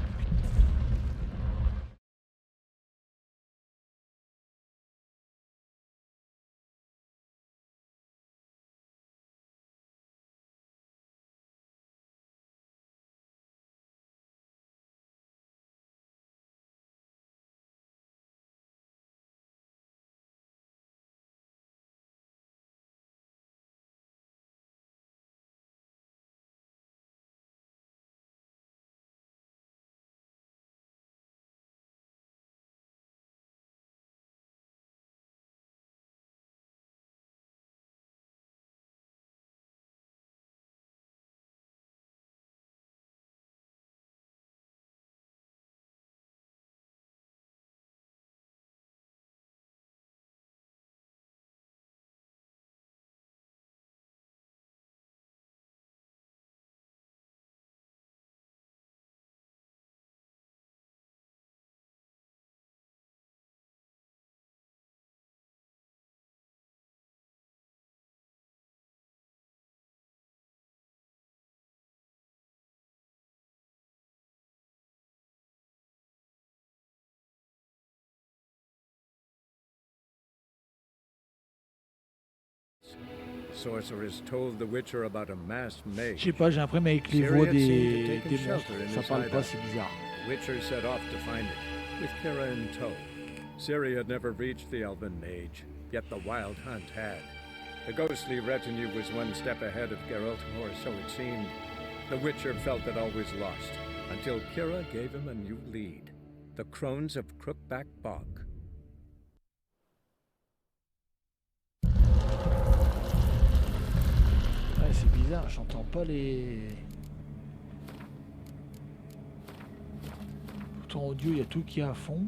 Sorceress told the Witcher about a masked Je mage. sais pas, j'ai l'impression avec les voix des monstres, ça parle pas, c'est bizarre. The Witcher set off to find it, with Kira in tow. Ciri had never reached the elven mage, yet the wild hunt had. The ghostly retinue was one step ahead of Geralt, or so it seemed. The Witcher felt it always lost, until Kira gave him a new lead. The Crones of Crookback Bog. Ouais, c'est bizarre, j'entends pas les... Pourtant audio, il y a tout qui est à fond.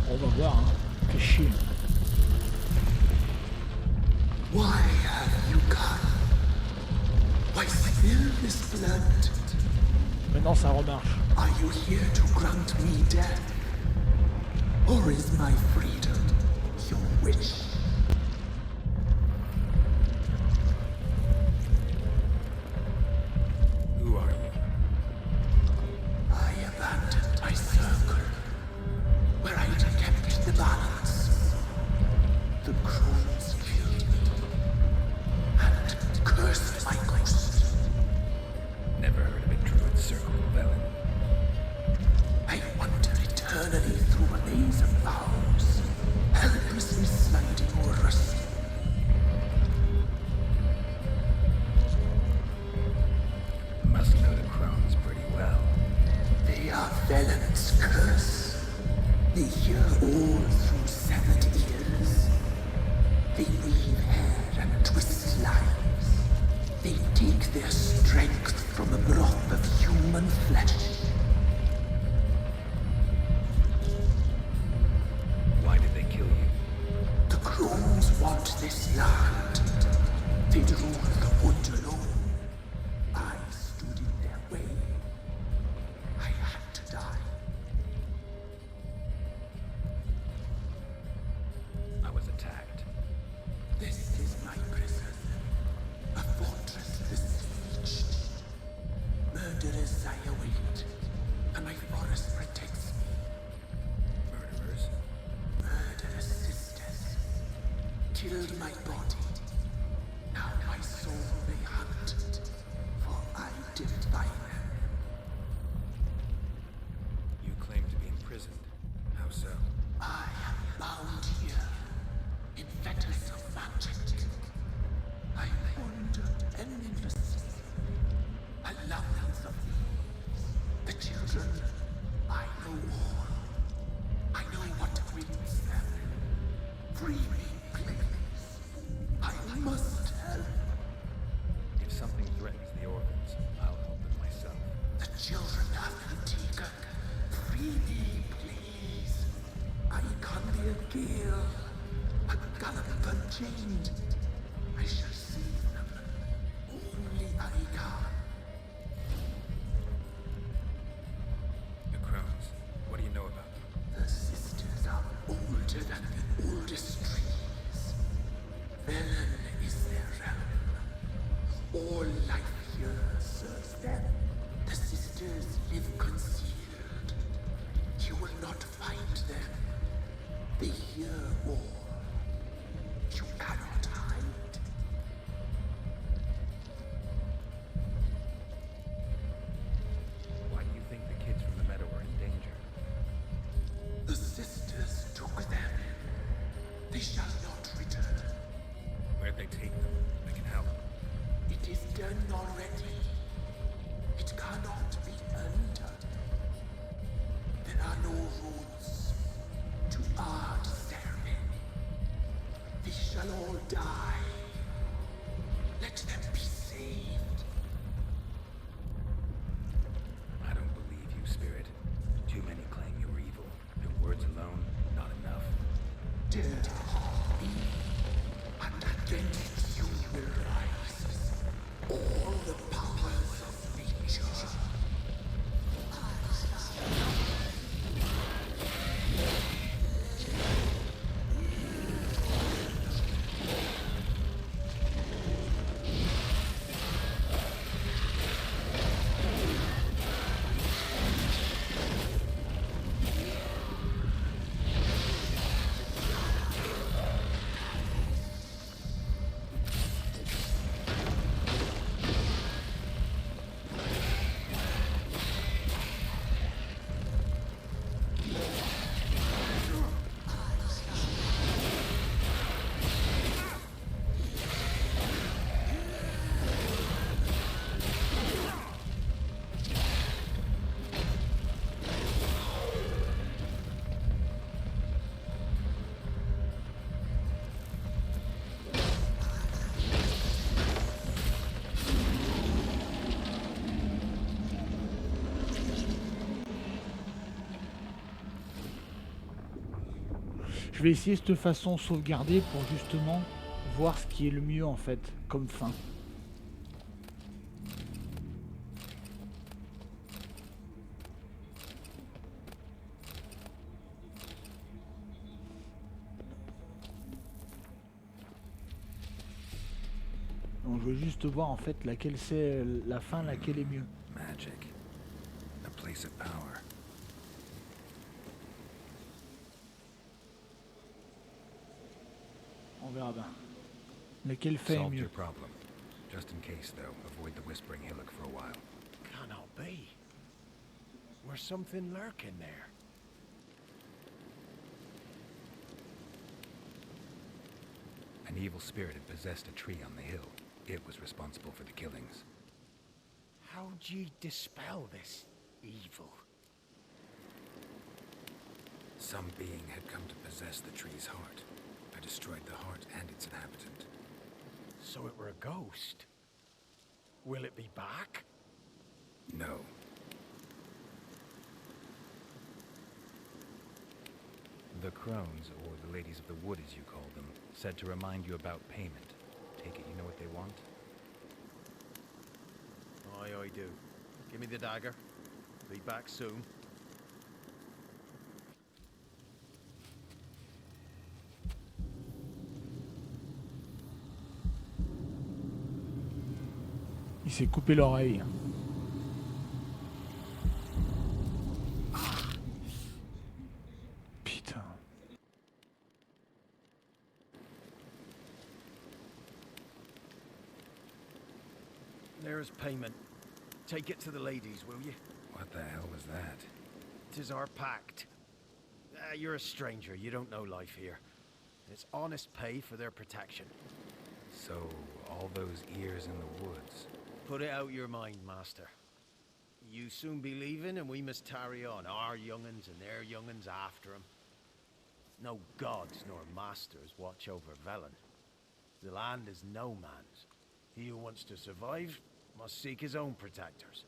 On va voir, hein. Fais chier. Why have you come? Why spill this blood? Maintenant ça remarche. Are you here to grant me death? Or is my freedom your wish? Who are you? I abandoned my circle, where I had kept the balance. The crows killed me, and cursed my ghost. Never heard of a druid circle, Velen. I wander eternally through a maze of vows, helplessly sliding over us. Must know the crones pretty well. They are Velen's curse. They hear all through severed ears. They weave hair and twist lives. They take their strength from the broth of human flesh. Why did they kill you? The crones want this land. They'd rule the wood alone. I stood in their way. I had to die. I was attacked. This is my prison. A fortress besieged. Murderers I await, and my forest protects me. Murderers? Murderous sisters killed my body. Now my soul they hunt, for I defy them. You claim to be imprisoned. How so? I am bound here in fetters of magic. I wandered endlessly. Allowance of these, the children, I know all. I know what awaits them. Free me, please. I must help. If something threatens the orphans, I'll help them myself. The children have been taken. Free me, please. I can't be a gale. A gallop unchained. I shall save them. Only I can. The crones. What do you know about them? The sisters are older than the oldest trees. Velen is their realm. All life here serves them. The sisters live concealed. You will not find them. They hear all. You cannot hide. Why do you think the kids from the meadow are in danger? The sisters took them. They shall not return. Where'd they take them? I can help. It is done already. It cannot be undone. There are no rules to our ceremony. They shall all die. Let them be saved. I don't believe you, Spirit. Too many claim you're evil. Your words alone, not enough. Dead be, and against you will rise all the powers of nature. Je vais essayer cette façon sauvegarder pour justement voir ce qui est le mieux en fait, comme fin. Donc je veux juste voir en fait laquelle c'est la fin, laquelle est mieux. Magic. A place of power. On verra bien. Laquelle fait Solved mieux. your problem. Just in case, though, avoid the Whispering Hillock for a while. Cannot be. There's something lurking there. An evil spirit had possessed a tree on the hill. It was responsible for the killings. How'd ye dispel this evil? Some being had come to possess the tree's heart. I destroyed the heart and its inhabitant. So it were a ghost. Will it be back? No. The crones, or the ladies of the wood as you call them, said to remind you about payment. Take it you know what they want? Aye, I do. Give me the dagger. Be back soon. Il s'est coupé l'oreille. Putain. There's payment. Take it to the ladies, will you? What the hell was that? 'Tis our pact. You're a stranger. You don't know life here. It's honest pay for their protection. So, all those ears in the woods. Put it out your mind, master. You soon be leaving, and we must tarry on, our young'uns and their young'uns after 'em. No gods nor masters watch over Velen. The land is no man's. He who wants to survive must seek his own protectors.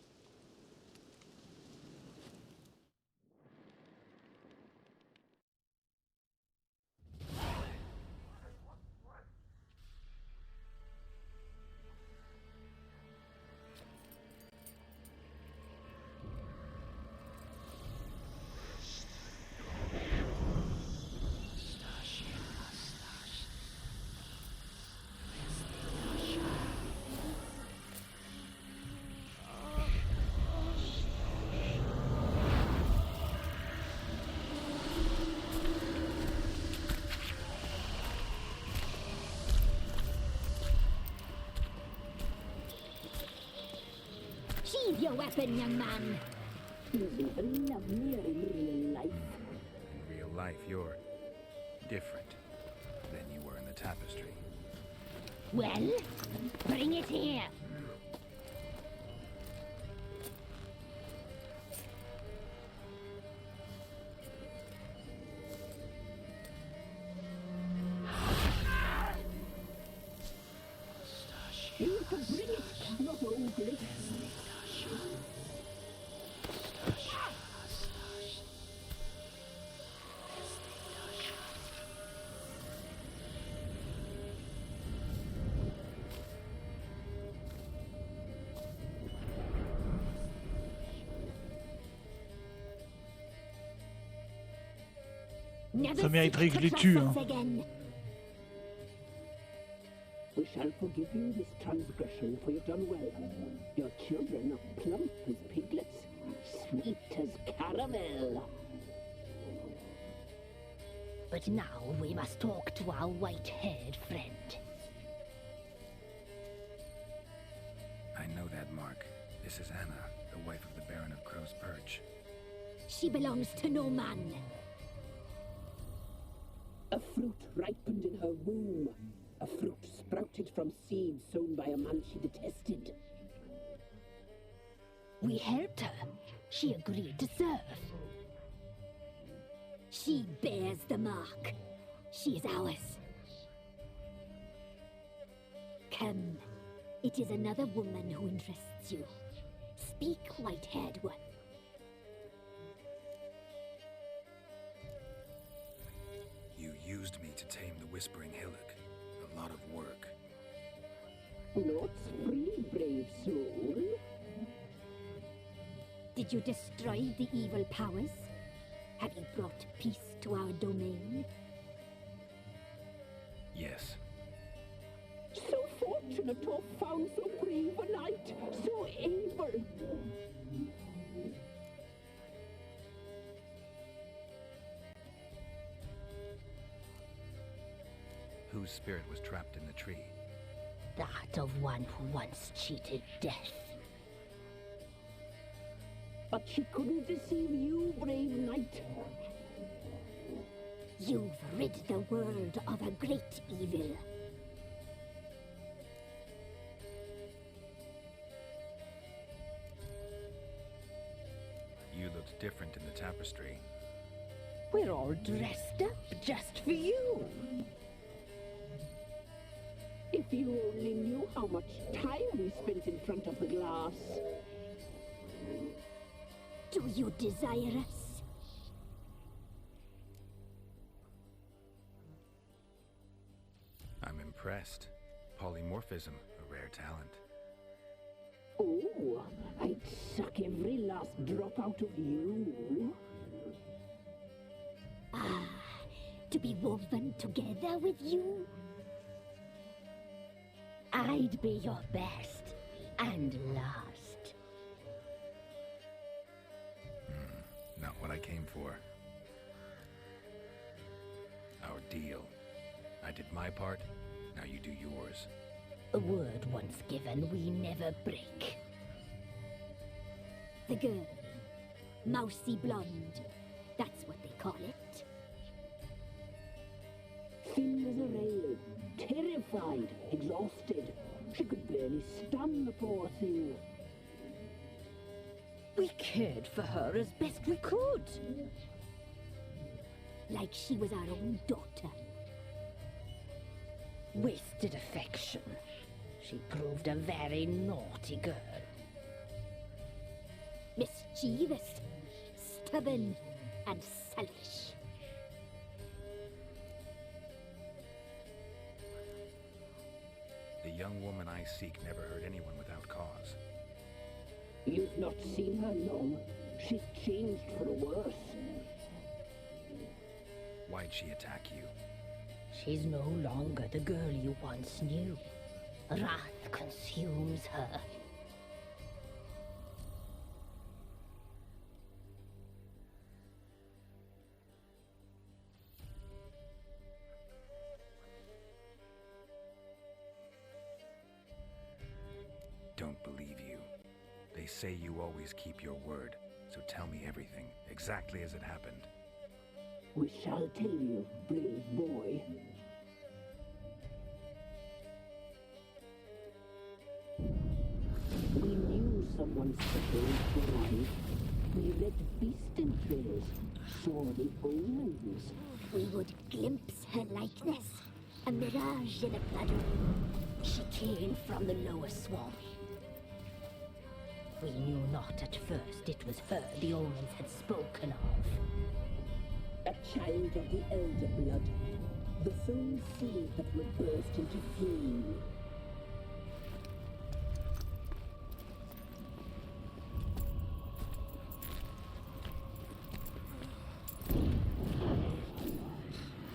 Sheathe your weapon, young man. You'll be lovelier in real life. In real life, you're different than you were in the tapestry. Well, bring it here. You can bring it, not ogre. Ça mériterait que je les tue, hein. We shall forgive you this transgression, for you've done well. Your children are plump as piglets, sweet as caramel. But now we must talk to our white-haired friend. I know that mark. This is Anna, the wife of the Baron of Crow's Perch. She belongs to no man. A fruit ripened in her womb. A fruit sprouted from seeds sown by a man she detested. We helped her. She agreed to serve. She bears the mark. She is ours. Come. It is another woman who interests you. Speak, white-haired one. You used me to tame the Whispering Hillock. A lot of work. Nought's free, brave soul. Did you destroy the evil powers? Have you brought peace to our domain? Yes. So fortunate to have found so brave a knight, so able. Whose spirit was trapped in the tree? That of one who once cheated death. But she couldn't deceive you, brave knight. You've rid the world of a great evil. You looked different in the tapestry. We're all dressed up just for you. If you only knew how much time we spent in front of the glass. Do you desire us? I'm impressed. Polymorphism, a rare talent. Oh, I'd suck every last drop out of you. Ah, to be woven together with you? I'd be your best and last. Not what I came for. Our deal. I did my part, now you do yours. A word once given, we never break. The girl. Mousy blonde. That's what they call it. Thin as a rail, terrified, exhausted. She could barely stand, the poor thing. We cared for her as best we could. Like she was our own daughter. Wasted affection. She proved a very naughty girl. Mischievous, stubborn, and selfish. The young woman I seek never hurt anyone without cause. You've not seen her long. She's changed for the worse. Why'd she attack you? She's no longer the girl you once knew. Wrath consumes her. Don't believe you. They say you always keep your word, so tell me everything, exactly as it happened. We shall tell you, brave boy. We knew someone special would arrive. We read beast entrails, saw the omens. We would glimpse her likeness, a mirage in a blood. She came from the lower swamp. We knew not at first it was her the omens had spoken of. A child of the elder blood, the soul seed that would burst into flame.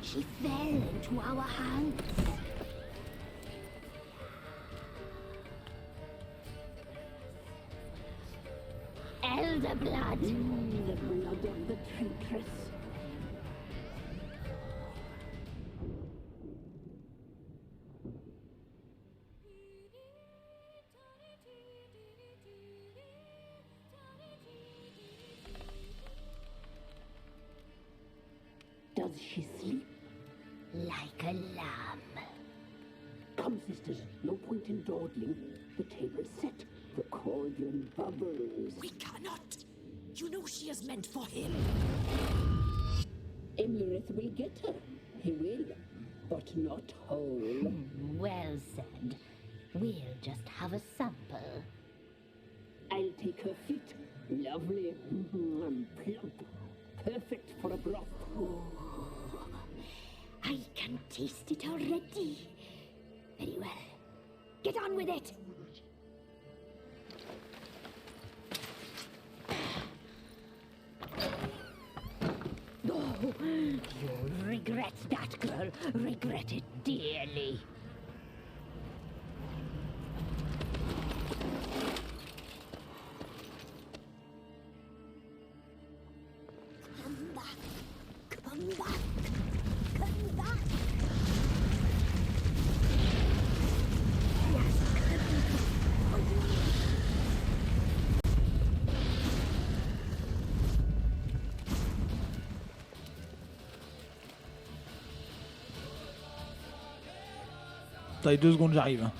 She fell into our hands. Elder blood. The blood of the traitress. Does she sleep? Like a lamb. Come, sisters, no point in dawdling. The table's set. The cauldron bubbles. We cannot! You know she is meant for him! Emlyrith will get her. He will, but not whole. Well said. We'll just have a sample. I'll take her feet. Lovely. And plump. Perfect for a broth. I can taste it already. Very well. Get on with it! Oh, you'll regret that, girl. Regret it dearly. Come back. Come back. Come back. Yes, Allez, 2 secondes, j'arrive.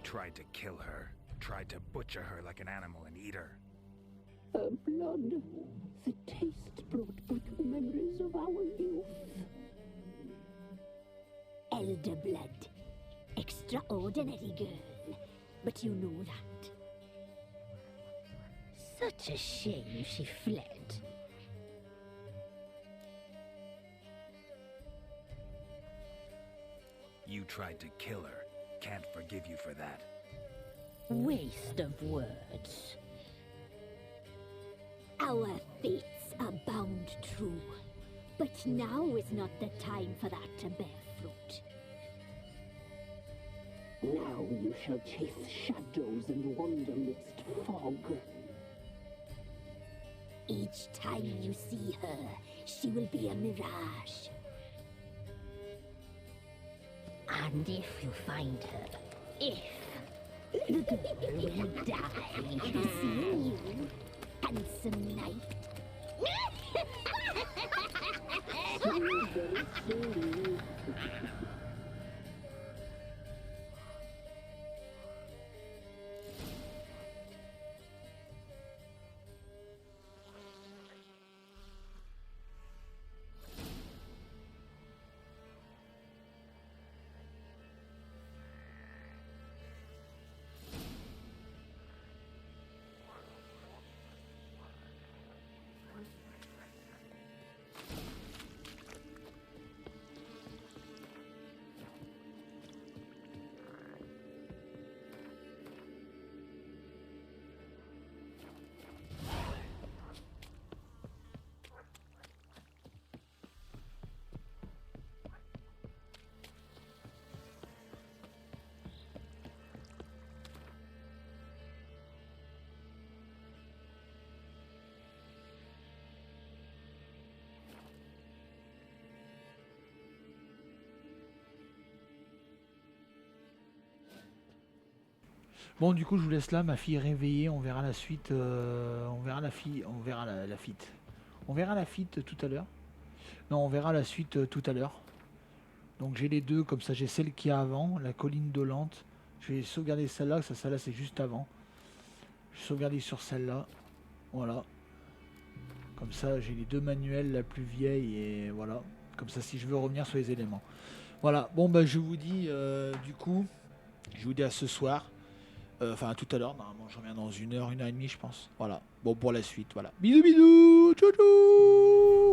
Tried to kill her. Tried to butcher her like an animal and eat her. Her blood. The taste brought back memories of our youth. Elder blood. Extraordinary girl. But you know that. Such a shame she fled. You tried to kill her. Can't forgive you for that. Waste of words. Our fates are bound true. But now is not the time for that to bear fruit. Now you shall chase shadows and wander midst fog. Each time you see her, she will be a mirage. And if you find her, the girl will die. Seeing you, handsome knight. Bon, du coup, je vous laisse là. Ma fille est réveillée. On verra la suite. On verra la fille. On verra la fite. On verra la fite tout à l'heure. Non, on verra la suite tout à l'heure. Donc j'ai les deux. Comme ça, j'ai celle qui est avant, la colline dolente. Je vais sauvegarder celle-là. Celle-là, c'est juste avant. Je vais sauvegarder sur celle-là. Voilà. Comme ça, j'ai les deux manuels, la plus vieille et voilà. Comme ça, si je veux revenir sur les éléments. Voilà. Bon, bah, je vous dis, du coup, je vous dis à ce soir. Enfin, à tout à l'heure. Normalement, je reviens dans 1 heure, 1 heure et demie, je pense. Voilà. Bon, pour la suite, voilà. Bisous, bisous. Ciao, ciao.